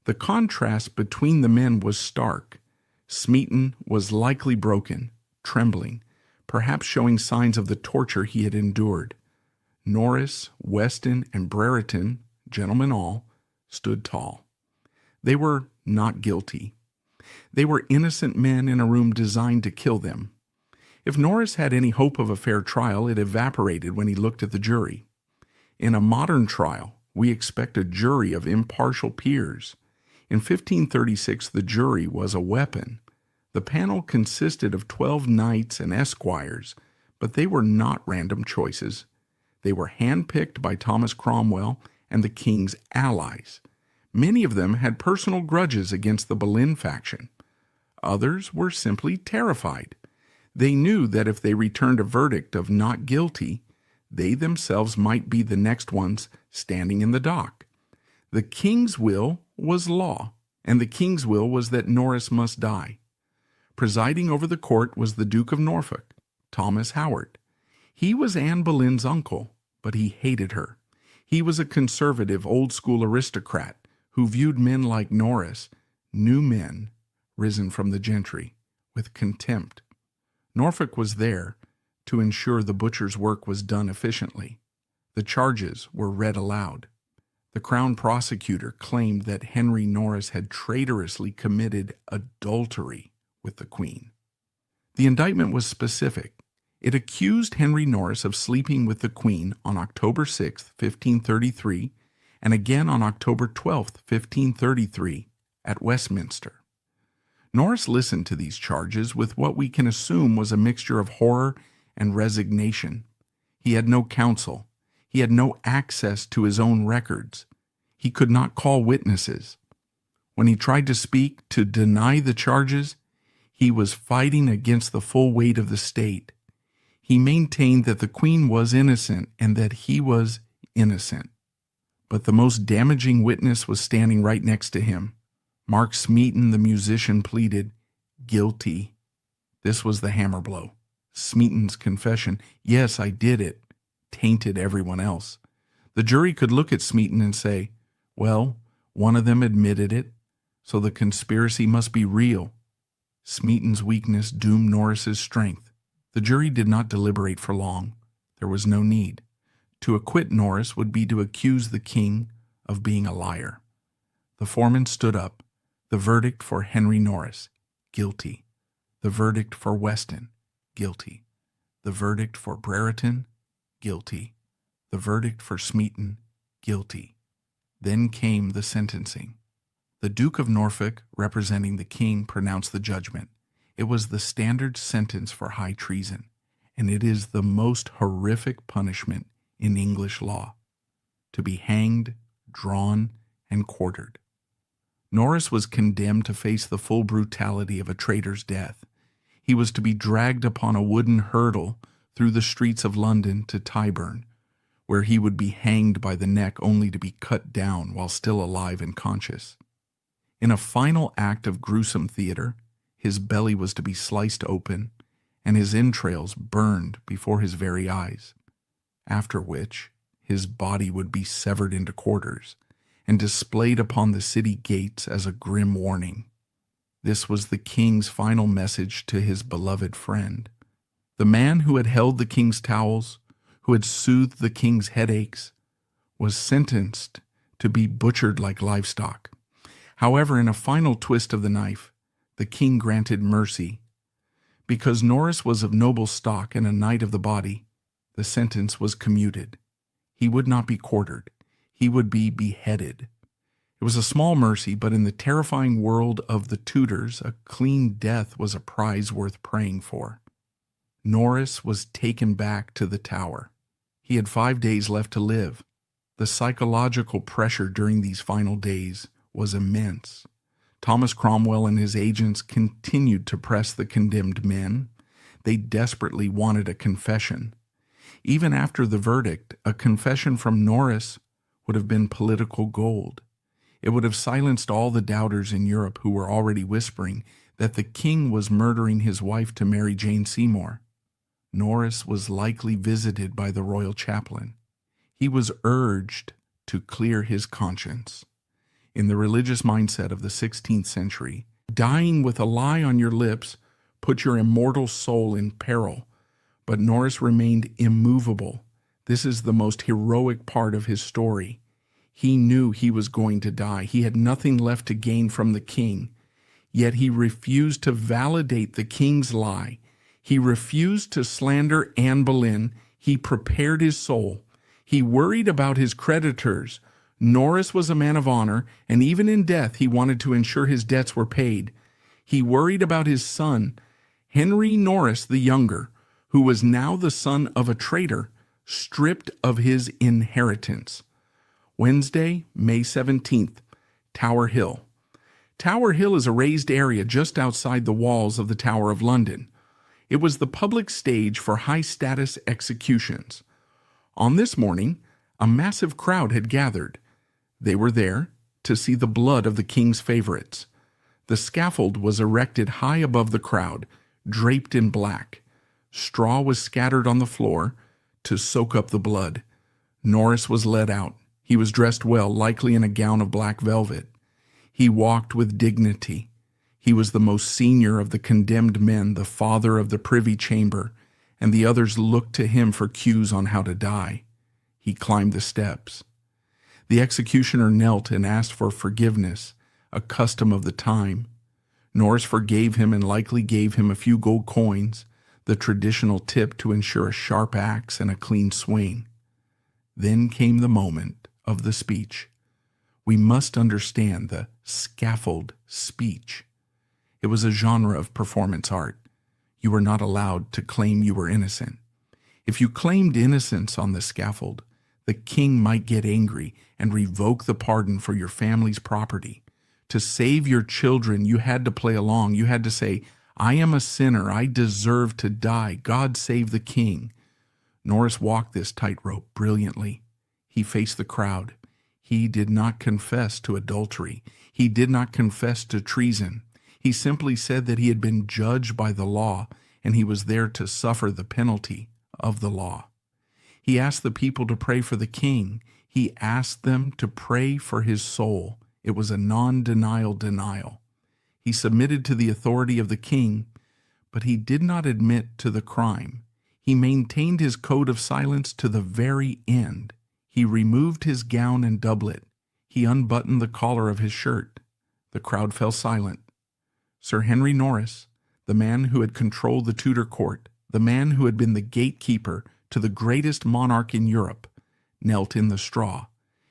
The contrast between the men was stark. Smeaton was likely broken, trembling, perhaps showing signs of the torture he had endured. Norris, Weston, and Brereton, gentlemen all, stood tall. They were not guilty. They were innocent men in a room designed to kill them. If Norris had any hope of a fair trial, it evaporated when he looked at the jury. In a modern trial, we expect a jury of impartial peers. In 1536, the jury was a weapon. The panel consisted of 12 knights and esquires, but they were not random choices. They were handpicked by Thomas Cromwell and the king's allies. Many of them had personal grudges against the Boleyn faction. Others were simply terrified. They knew that if they returned a verdict of not guilty, they themselves might be the next ones standing in the dock. The king's will was law, and the king's will was that Norris must die. Presiding over the court was the Duke of Norfolk, Thomas Howard. He was Anne Boleyn's uncle, but he hated her. He was a conservative, old-school aristocrat who viewed men like Norris, new men, risen from the gentry, with contempt. Norfolk was there to ensure the butcher's work was done efficiently. The charges were read aloud. The Crown prosecutor claimed that Henry Norris had traitorously committed adultery with the Queen. The indictment was specific. It accused Henry Norris of sleeping with the Queen on October 6, 1533, and again on October 12, 1533, at Westminster. Norris listened to these charges with what we can assume was a mixture of horror and resignation. He had no counsel. He had no access to his own records. He could not call witnesses. When he tried to speak to deny the charges, he was fighting against the full weight of the state. He maintained that the Queen was innocent and that he was innocent. But the most damaging witness was standing right next to him. Mark Smeaton, the musician, pleaded, guilty. This was the hammer blow. Smeaton's confession, yes, I did it, tainted everyone else. The jury could look at Smeaton and say, well, one of them admitted it, so the conspiracy must be real. Smeaton's weakness doomed Norris's strength. The jury did not deliberate for long. There was no need. To acquit Norris would be to accuse the king of being a liar. The foreman stood up. The verdict for Henry Norris, guilty. The verdict for Weston, guilty. The verdict for Brereton, guilty. The verdict for Smeaton, guilty. Then came the sentencing. The Duke of Norfolk, representing the king, pronounced the judgment. It was the standard sentence for high treason, and it is the most horrific punishment in English law. to be hanged, drawn, and quartered. Norris was condemned to face the full brutality of a traitor's death. He was to be dragged upon a wooden hurdle through the streets of London to Tyburn, where he would be hanged by the neck only to be cut down while still alive and conscious. In a final act of gruesome theater, his belly was to be sliced open and his entrails burned before his very eyes, after which his body would be severed into quarters and displayed upon the city gates as a grim warning. This was the king's final message to his beloved friend. The man who had held the king's towels, who had soothed the king's headaches, was sentenced to be butchered like livestock. However, in a final twist of the knife, the king granted mercy. Because Norris was of noble stock and a knight of the body, the sentence was commuted. He would not be quartered. He would be beheaded. It was a small mercy, but in the terrifying world of the Tudors, a clean death was a prize worth praying for. Norris was taken back to the Tower. He had 5 days left to live. The psychological pressure during these final days was immense. Thomas Cromwell and his agents continued to press the condemned men. They desperately wanted a confession. Even after the verdict, a confession from Norris would have been political gold. It would have silenced all the doubters in Europe who were already whispering that the king was murdering his wife to marry Jane Seymour. Norris was likely visited by the royal chaplain. He was urged to clear his conscience. In the religious mindset of the 16th century, dying with a lie on your lips put your immortal soul in peril, but Norris remained immovable. This is the most heroic part of his story. He knew he was going to die. He had nothing left to gain from the king, yet he refused to validate the king's lie. He refused to slander Anne Boleyn. He prepared his soul. He worried about his creditors. Norris was a man of honor, and even in death he wanted to ensure his debts were paid. He worried about his son, Henry Norris the Younger, who was now the son of a traitor, stripped of his inheritance. Wednesday, May 17th, Tower Hill. Tower Hill is a raised area just outside the walls of the Tower of London. It was the public stage for high-status executions. On this morning, a massive crowd had gathered. They were there to see the blood of the king's favorites. The scaffold was erected high above the crowd, draped in black. Straw was scattered on the floor to soak up the blood. Norris was led out. He was dressed well, likely in a gown of black velvet. He walked with dignity. He was the most senior of the condemned men, the father of the privy chamber, and the others looked to him for cues on how to die. He climbed the steps. The executioner knelt and asked for forgiveness, a custom of the time. Norris forgave him and likely gave him a few gold coins, the traditional tip to ensure a sharp axe and a clean swing. Then came the moment of the speech. We must understand the scaffold speech. It was a genre of performance art. You were not allowed to claim you were innocent. If you claimed innocence on the scaffold, the king might get angry and revoke the pardon for your family's property. To save your children, you had to play along. You had to say, I am a sinner. I deserve to die. God save the king. Norris walked this tightrope brilliantly. He faced the crowd. He did not confess to adultery. He did not confess to treason. He simply said that he had been judged by the law, and he was there to suffer the penalty of the law. He asked the people to pray for the king. He asked them to pray for his soul. It was a non-denial denial. He submitted to the authority of the king, but he did not admit to the crime. He maintained his code of silence to the very end. He removed his gown and doublet. He unbuttoned the collar of his shirt. The crowd fell silent. Sir Henry Norris, the man who had controlled the Tudor court, the man who had been the gatekeeper to the greatest monarch in Europe, knelt in the straw.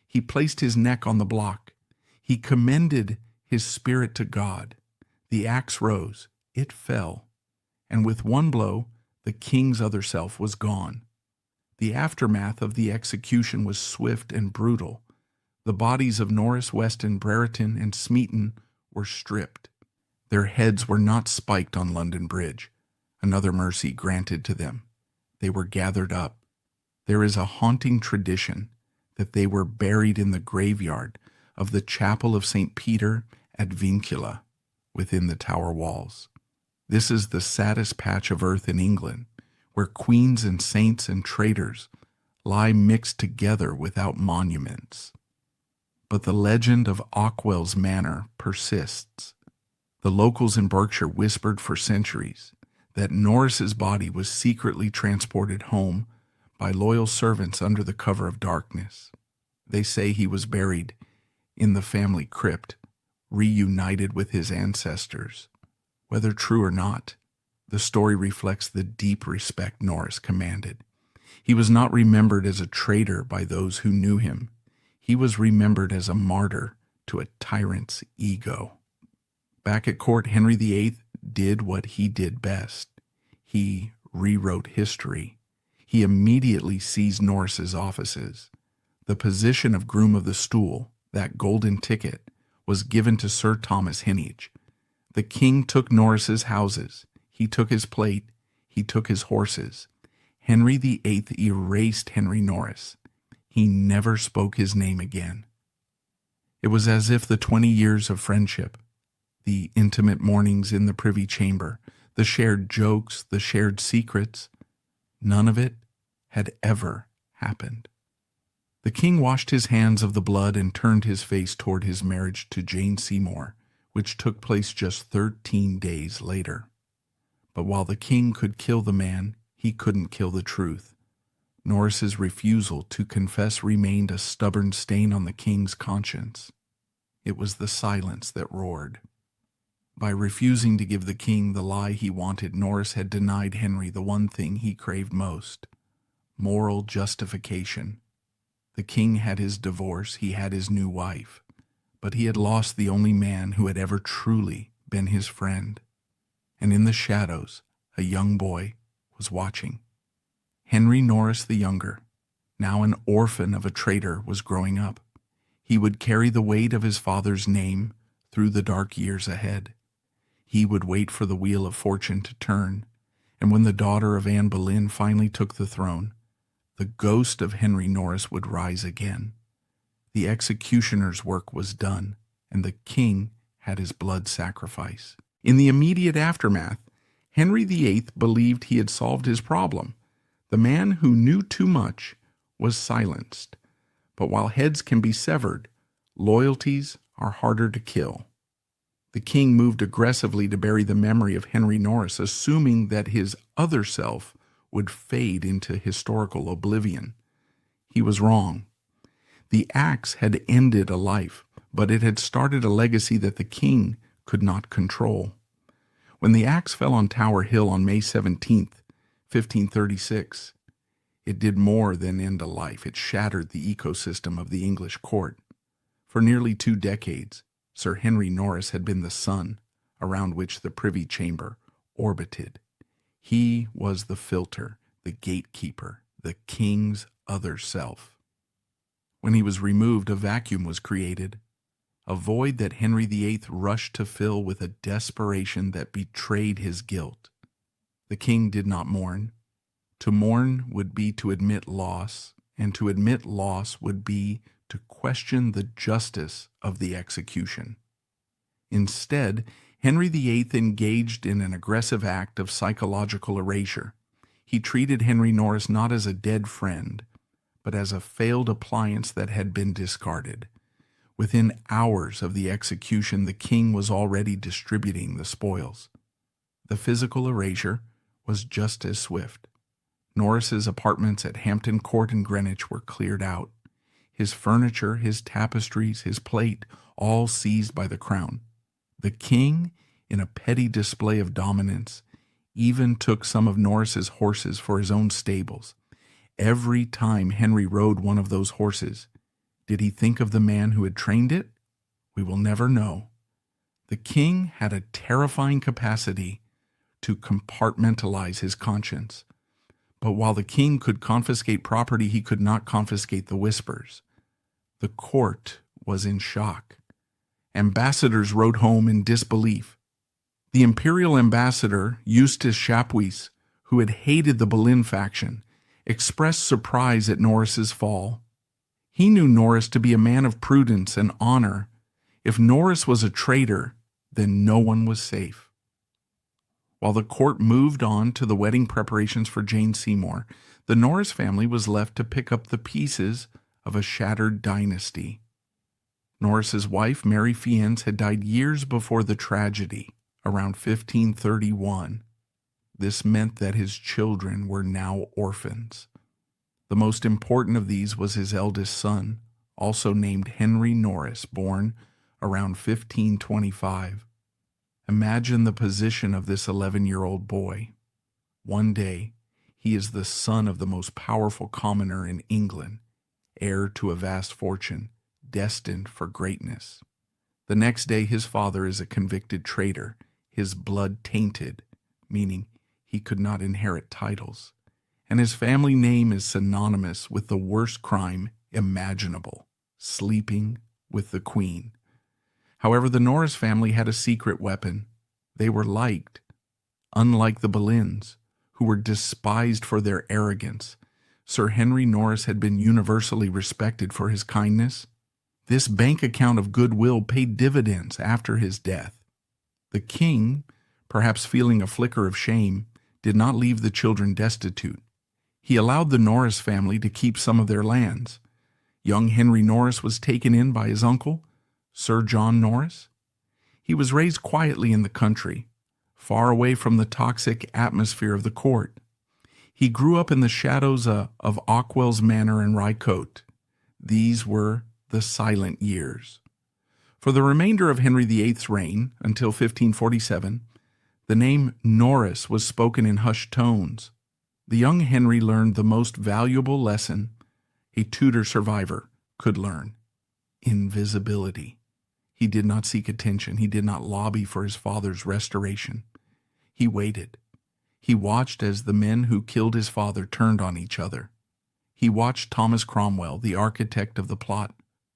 He placed his neck on the block. He commended his spirit to God. The axe rose. It fell. And with one blow, the king's other self was gone. The aftermath of the execution was swift and brutal. The bodies of Norris, Weston, Brereton, and Smeaton were stripped. Their heads were not spiked on London Bridge, another mercy granted to them. They were gathered up. There is a haunting tradition that they were buried in the graveyard of the Chapel of St. Peter at Vincula, within the Tower walls. This is the saddest patch of earth in England, where queens and saints and traitors lie mixed together without monuments. But the legend of Ockwell's Manor persists. The locals in Berkshire whispered for centuries that Norris's body was secretly transported home by loyal servants under the cover of darkness. They say he was buried in the family crypt, reunited with his ancestors. Whether true or not, the story reflects the deep respect Norris commanded. He was not remembered as a traitor by those who knew him. He was remembered as a martyr to a tyrant's ego. Back at court, Henry VIII did what he did best. He rewrote history. He immediately seized Norris's offices. The position of Groom of the Stool, that golden ticket, was given to Sir Thomas Heneage. The king took Norris's houses. He took his plate. He took his horses. Henry VIII erased Henry Norris. He never spoke his name again. It was as if the 20 years of friendship, the intimate mornings in the Privy Chamber, the shared jokes, the shared secrets, none of it had ever happened. The king washed his hands of the blood and turned his face toward his marriage to Jane Seymour, which took place just 13 days later. But while the king could kill the man, he couldn't kill the truth. Norris's refusal to confess remained a stubborn stain on the king's conscience. It was the silence that roared. By refusing to give the king the lie he wanted, Norris had denied Henry the one thing he craved most: moral justification. The king had his divorce, he had his new wife, but he had lost the only man who had ever truly been his friend. And in the shadows, a young boy was watching. Henry Norris the Younger, now an orphan of a traitor, was growing up. He would carry the weight of his father's name through the dark years ahead. He would wait for the wheel of fortune to turn, and when the daughter of Anne Boleyn finally took the throne, the ghost of Henry Norris would rise again. The executioner's work was done, and the king had his blood sacrifice. In the immediate aftermath, Henry VIII believed he had solved his problem. The man who knew too much was silenced. But while heads can be severed, loyalties are harder to kill. The king moved aggressively to bury the memory of Henry Norris, assuming that his other self would fade into historical oblivion. He was wrong. The axe had ended a life, but it had started a legacy that the king could not control. When the axe fell on Tower Hill on May 17th, 1536, it did more than end a life. It shattered the ecosystem of the English court. For nearly 2 decades, Sir Henry Norris had been the sun around which the Privy Chamber orbited. He was the filter, the gatekeeper, the king's other self. When he was removed, a vacuum was created, a void that Henry VIII rushed to fill with a desperation that betrayed his guilt. The king did not mourn. To mourn would be to admit loss, and to admit loss would be to question the justice of the execution. Instead, Henry VIII engaged in an aggressive act of psychological erasure. He treated Henry Norris not as a dead friend, but as a failed appliance that had been discarded. Within hours of the execution, the king was already distributing the spoils. The physical erasure was just as swift. Norris's apartments at Hampton Court in Greenwich were cleared out. His furniture, his tapestries, his plate, all seized by the crown. The king, in a petty display of dominance, even took some of Norris's horses for his own stables. Every time Henry rode one of those horses, did he think of the man who had trained it? We will never know. The king had a terrifying capacity to compartmentalize his conscience. But while the king could confiscate property, he could not confiscate the whispers. The court was in shock. Ambassadors wrote home in disbelief. The imperial ambassador, Eustace Chapuis, who had hated the Boleyn faction, expressed surprise at Norris's fall. He knew Norris to be a man of prudence and honor. If Norris was a traitor, then no one was safe. While the court moved on to the wedding preparations for Jane Seymour, the Norris family was left to pick up the pieces of a shattered dynasty. Norris's wife, Mary Fiennes, had died years before the tragedy, around 1531. This meant that his children were now orphans. The most important of these was his eldest son, also named Henry Norris, born around 1525. Imagine the position of this 11-year-old boy. One day, he is the son of the most powerful commoner in England, heir to a vast fortune, destined for greatness. The next day, his father is a convicted traitor, his blood tainted, meaning he could not inherit titles, and his family name is synonymous with the worst crime imaginable, sleeping with the Queen. However, the Norris family had a secret weapon. They were liked. Unlike the Boleyns, who were despised for their arrogance, Sir Henry Norris had been universally respected for his kindness. This bank account of goodwill paid dividends after his death. The king, perhaps feeling a flicker of shame, did not leave the children destitute. He allowed the Norris family to keep some of their lands. Young Henry Norris was taken in by his uncle, Sir John Norris. He was raised quietly in the country, far away from the toxic atmosphere of the court. He grew up in the shadows of Ockwell's Manor and Rycote. These were the silent years. For the remainder of Henry VIII's reign, until 1547, the name Norris was spoken in hushed tones. The young Henry learned the most valuable lesson a Tudor survivor could learn: invisibility. He did not seek attention. He did not lobby for his father's restoration. He waited. He watched as the men who killed his father turned on each other. He watched Thomas Cromwell, the architect of the plot,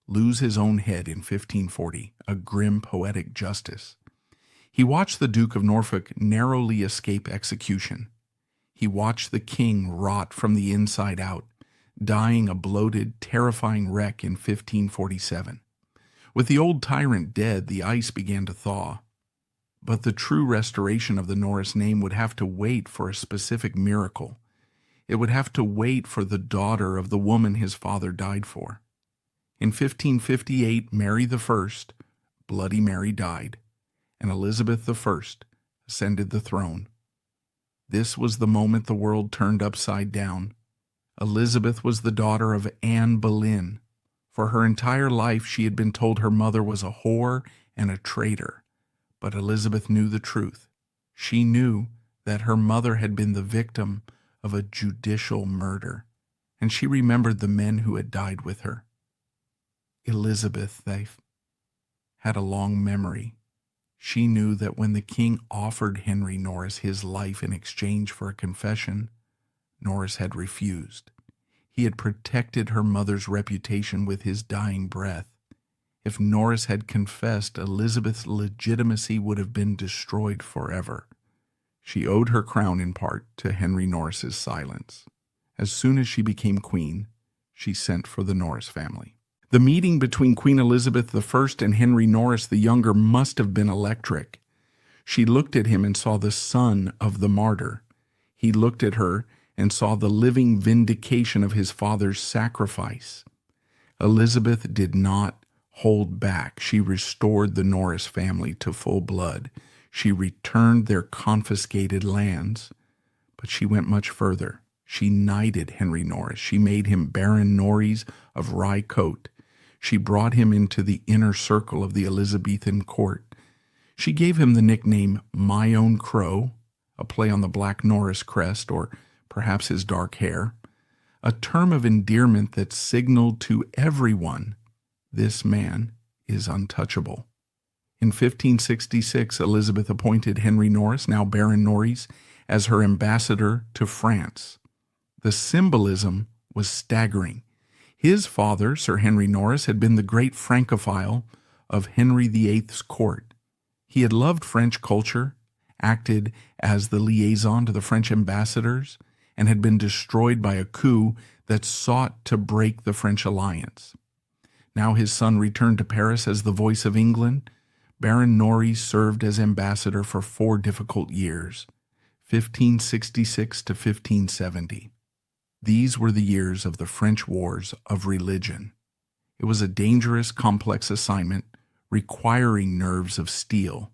lose his own head in 1540, a grim poetic justice. He watched the Duke of Norfolk narrowly escape execution. He watched the king rot from the inside out, dying a bloated, terrifying wreck in 1547. With the old tyrant dead, the ice began to thaw. But the true restoration of the Norris name would have to wait for a specific miracle. It would have to wait for the daughter of the woman his father died for. In 1558, Mary I, Bloody Mary, died, and Elizabeth I ascended the throne. This was the moment the world turned upside down. Elizabeth was the daughter of Anne Boleyn. For her entire life, she had been told her mother was a whore and a traitor. But Elizabeth knew the truth. She knew that her mother had been the victim of a judicial murder, and she remembered the men who had died with her. Elizabeth, they had a long memory. She knew that when the king offered Henry Norris his life in exchange for a confession, Norris had refused. He had protected her mother's reputation with his dying breath. If Norris had confessed, Elizabeth's legitimacy would have been destroyed forever. She owed her crown in part to Henry Norris's silence. As soon as she became queen, she sent for the Norris family. The meeting between Queen Elizabeth I and Henry Norris the Younger must have been electric. She looked at him and saw the son of the martyr. He looked at her and saw the living vindication of his father's sacrifice. Elizabeth did not hold back. She restored the Norris family to full blood. She returned their confiscated lands. But she went much further. She knighted Henry Norris. She made him Baron Norris of Rycote. She brought him into the inner circle of the Elizabethan court. She gave him the nickname My Own Crow, a play on the black Norris crest, or perhaps his dark hair, a term of endearment that signaled to everyone, this man is untouchable. In 1566, Elizabeth appointed Henry Norris, now Baron Norris, as her ambassador to France. The symbolism was staggering. His father, Sir Henry Norris, had been the great Francophile of Henry VIII's court. He had loved French culture, acted as the liaison to the French ambassadors, and had been destroyed by a coup that sought to break the French alliance. Now his son returned to Paris as the voice of England. Baron Norris served as ambassador for 4 difficult years, 1566 to 1570. These were the years of the French Wars of Religion. It was a dangerous, complex assignment requiring nerves of steel,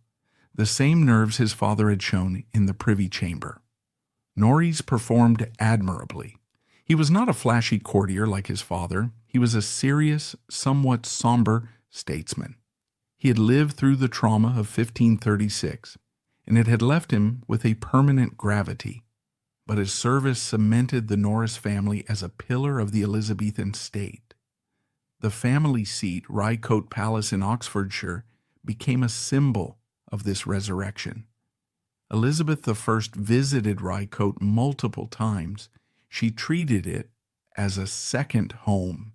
the same nerves his father had shown in the Privy Chamber. Norris performed admirably. He was not a flashy courtier like his father. He was a serious, somewhat somber statesman. He had lived through the trauma of 1536, and it had left him with a permanent gravity. But his service cemented the Norris family as a pillar of the Elizabethan state. The family seat, Rycote Palace in Oxfordshire, became a symbol of this resurrection. Elizabeth I visited Rycote multiple times. She treated it as a second home.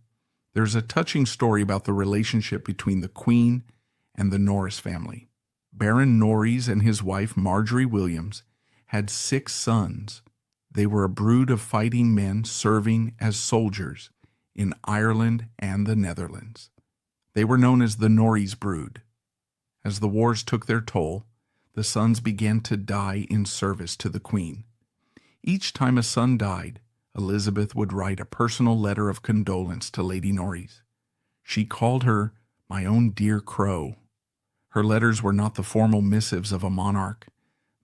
There's a touching story about the relationship between the Queen and the Norris family. Baron Norris and his wife, Marjorie Williams, had 6 sons. They were a brood of fighting men serving as soldiers in Ireland and the Netherlands. They were known as the Norris brood. As the wars took their toll, the sons began to die in service to the Queen. Each time a son died, Elizabeth would write a personal letter of condolence to Lady Norris. She called her "my own dear Crow." Her letters were not the formal missives of a monarch.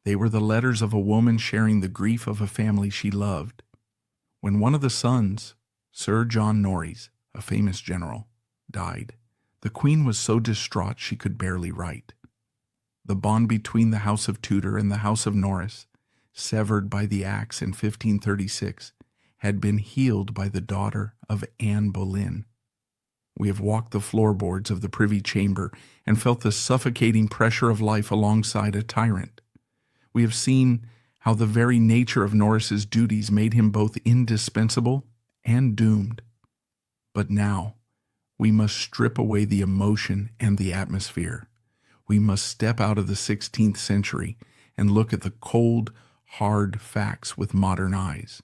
They were the letters of a woman sharing the grief of a family she loved. When one of the sons, Sir John Norris, a famous general, died, the Queen was so distraught she could barely write. The bond between the House of Tudor and the House of Norris, severed by the axe in 1536, had been healed by the daughter of Anne Boleyn. We have walked the floorboards of the Privy Chamber and felt the suffocating pressure of life alongside a tyrant. We have seen how the very nature of Norris's duties made him both indispensable and doomed. But now, we must strip away the emotion and the atmosphere. We must step out of the 16th century and look at the cold, hard facts with modern eyes.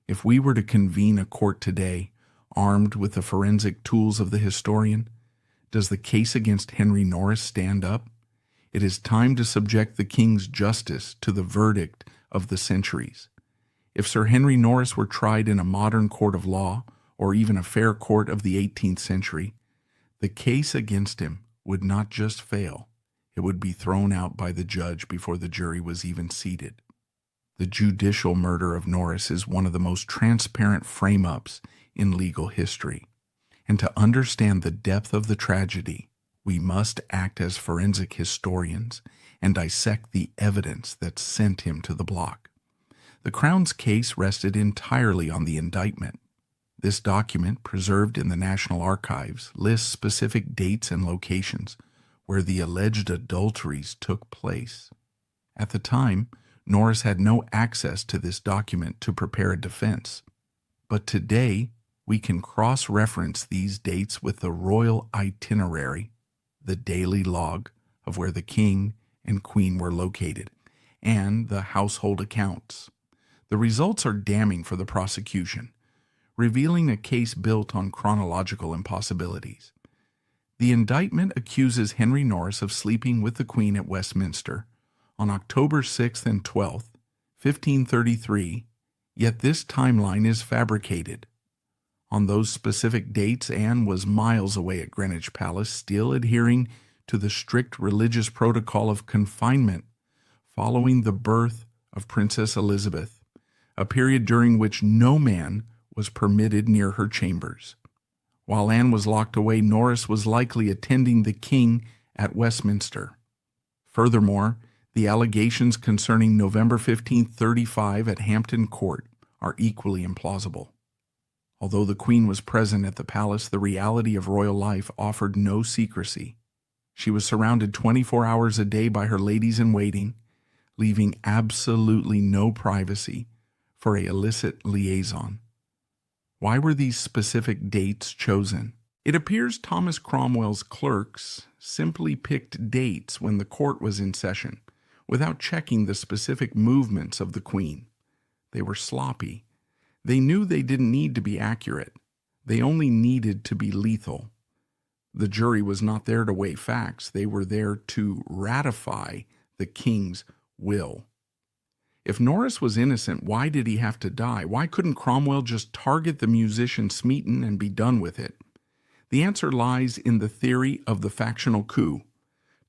If we were to convene a court today, armed with the forensic tools of the historian, does the case against Henry Norris stand up? It is time to subject the king's justice to the verdict of the centuries. If Sir Henry Norris were tried in a modern court of law, or even a fair court of the 18th century, the case against him would not just fail, it would be thrown out by the judge before the jury was even seated. The judicial murder of Norris is one of the most transparent frame-ups in legal history. And to understand the depth of the tragedy, we must act as forensic historians and dissect the evidence that sent him to the block. The Crown's case rested entirely on the indictment. This document, preserved in the National Archives, lists specific dates and locations where the alleged adulteries took place. At the time, Norris had no access to this document to prepare a defense. But today, we can cross-reference these dates with the royal itinerary, the daily log of where the king and queen were located, and the household accounts. The results are damning for the prosecution, revealing a case built on chronological impossibilities. The indictment accuses Henry Norris of sleeping with the Queen at Westminster on October 6th and 12th, 1533, yet this timeline is fabricated. On those specific dates, Anne was miles away at Greenwich Palace, still adhering to the strict religious protocol of confinement following the birth of Princess Elizabeth, a period during which no man was permitted near her chambers. While Anne was locked away, Norris was likely attending the king at Westminster. Furthermore, the allegations concerning November 1535 at Hampton Court are equally implausible. Although the Queen was present at the palace, the reality of royal life offered no secrecy. She was surrounded 24 hours a day by her ladies-in-waiting, leaving absolutely no privacy for an illicit liaison. Why were these specific dates chosen? It appears Thomas Cromwell's clerks simply picked dates when the court was in session, without checking the specific movements of the Queen. They were sloppy. They knew they didn't need to be accurate. They only needed to be lethal. The jury was not there to weigh facts. They were there to ratify the king's will. If Norris was innocent, why did he have to die? Why couldn't Cromwell just target the musician Smeaton and be done with it? The answer lies in the theory of the factional coup.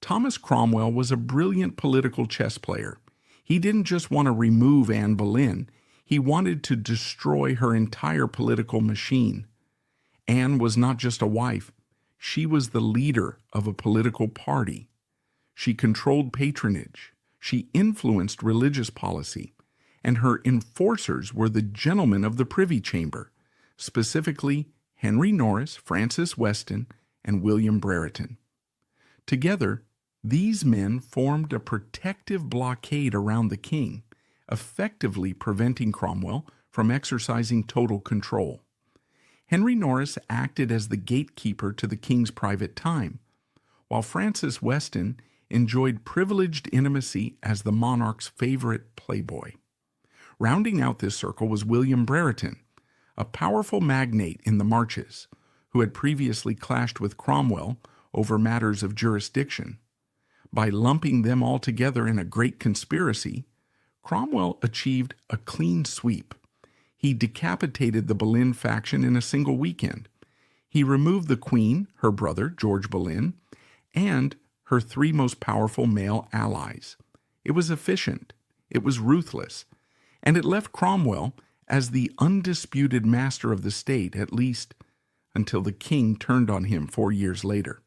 Thomas Cromwell was a brilliant political chess player. He didn't just want to remove Anne Boleyn. He wanted to destroy her entire political machine. Anne was not just a wife. She was the leader of a political party. She controlled patronage. She influenced religious policy. And her enforcers were the gentlemen of the Privy Chamber, specifically Henry Norris, Francis Weston, and William Brereton. Together, these men formed a protective blockade around the king, effectively preventing Cromwell from exercising total control. Henry Norris acted as the gatekeeper to the king's private time, while Francis Weston enjoyed privileged intimacy as the monarch's favorite playboy. Rounding out this circle was William Brereton, a powerful magnate in the Marches, who had previously clashed with Cromwell over matters of jurisdiction. By lumping them all together in a great conspiracy, Cromwell achieved a clean sweep. He decapitated the Boleyn faction in a single weekend. He removed the Queen, her brother, George Boleyn, and her three most powerful male allies. It was efficient, it was ruthless, and it left Cromwell as the undisputed master of the state, at least until the king turned on him 4 years later.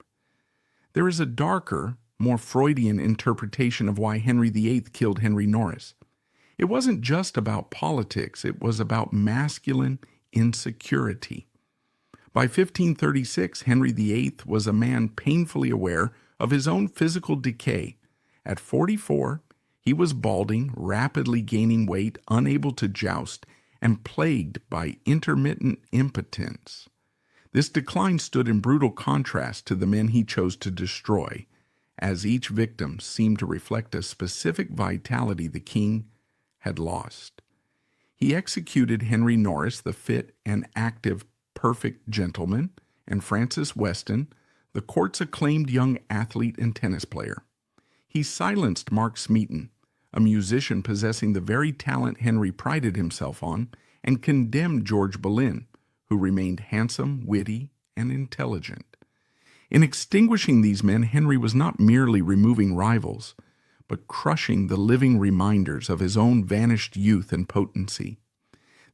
There is a darker, more Freudian interpretation of why Henry VIII killed Henry Norris. It wasn't just about politics, it was about masculine insecurity. By 1536, Henry VIII was a man painfully aware of his own physical decay. At 44, he was balding, rapidly gaining weight, unable to joust, and plagued by intermittent impotence. This decline stood in brutal contrast to the men he chose to destroy, as each victim seemed to reflect a specific vitality the king had lost. He executed Henry Norris, the fit and active perfect gentleman, and Francis Weston, the court's acclaimed young athlete and tennis player. He silenced Mark Smeaton, a musician possessing the very talent Henry prided himself on, and condemned George Boleyn, who remained handsome, witty, and intelligent. In extinguishing these men, Henry was not merely removing rivals, but crushing the living reminders of his own vanished youth and potency.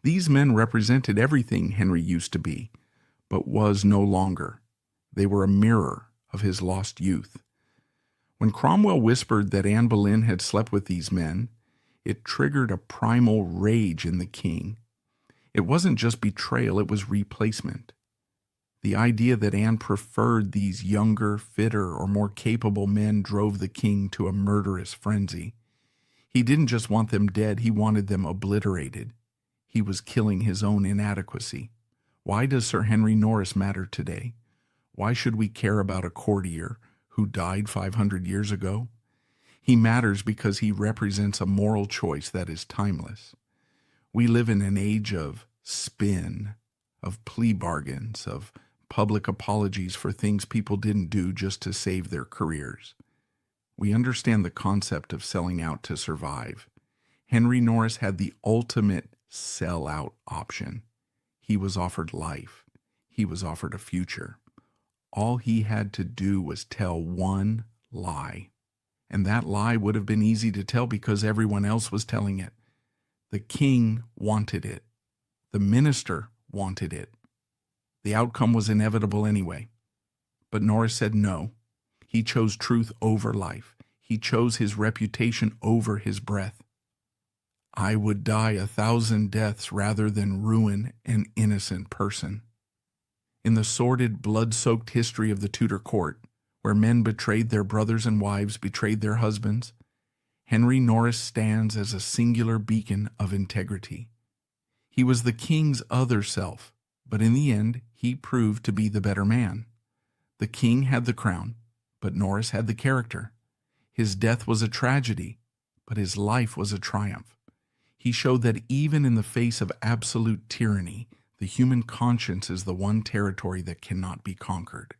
These men represented everything Henry used to be, but was no longer. They were a mirror of his lost youth. When Cromwell whispered that Anne Boleyn had slept with these men, it triggered a primal rage in the king. It wasn't just betrayal, it was replacement. The idea that Anne preferred these younger, fitter, or more capable men drove the king to a murderous frenzy. He didn't just want them dead, he wanted them obliterated. He was killing his own inadequacy. Why does Sir Henry Norris matter today? Why should we care about a courtier who died 500 years ago? He matters because he represents a moral choice that is timeless. We live in an age of spin, of plea bargains, of public apologies for things people didn't do just to save their careers. We understand the concept of selling out to survive. Henry Norris had the ultimate sell-out option. He was offered life. He was offered a future. All he had to do was tell one lie. And that lie would have been easy to tell because everyone else was telling it. The king wanted it. The minister wanted it. The outcome was inevitable anyway. But Norris said no. He chose truth over life. He chose his reputation over his breath. I would die 1,000 deaths rather than ruin an innocent person. In the sordid, blood-soaked history of the Tudor court, where men betrayed their brothers and wives betrayed their husbands, Henry Norris stands as a singular beacon of integrity. He was the king's other self, but in the end, he proved to be the better man. The king had the crown, but Norris had the character. His death was a tragedy, but his life was a triumph. He showed that even in the face of absolute tyranny, the human conscience is the one territory that cannot be conquered.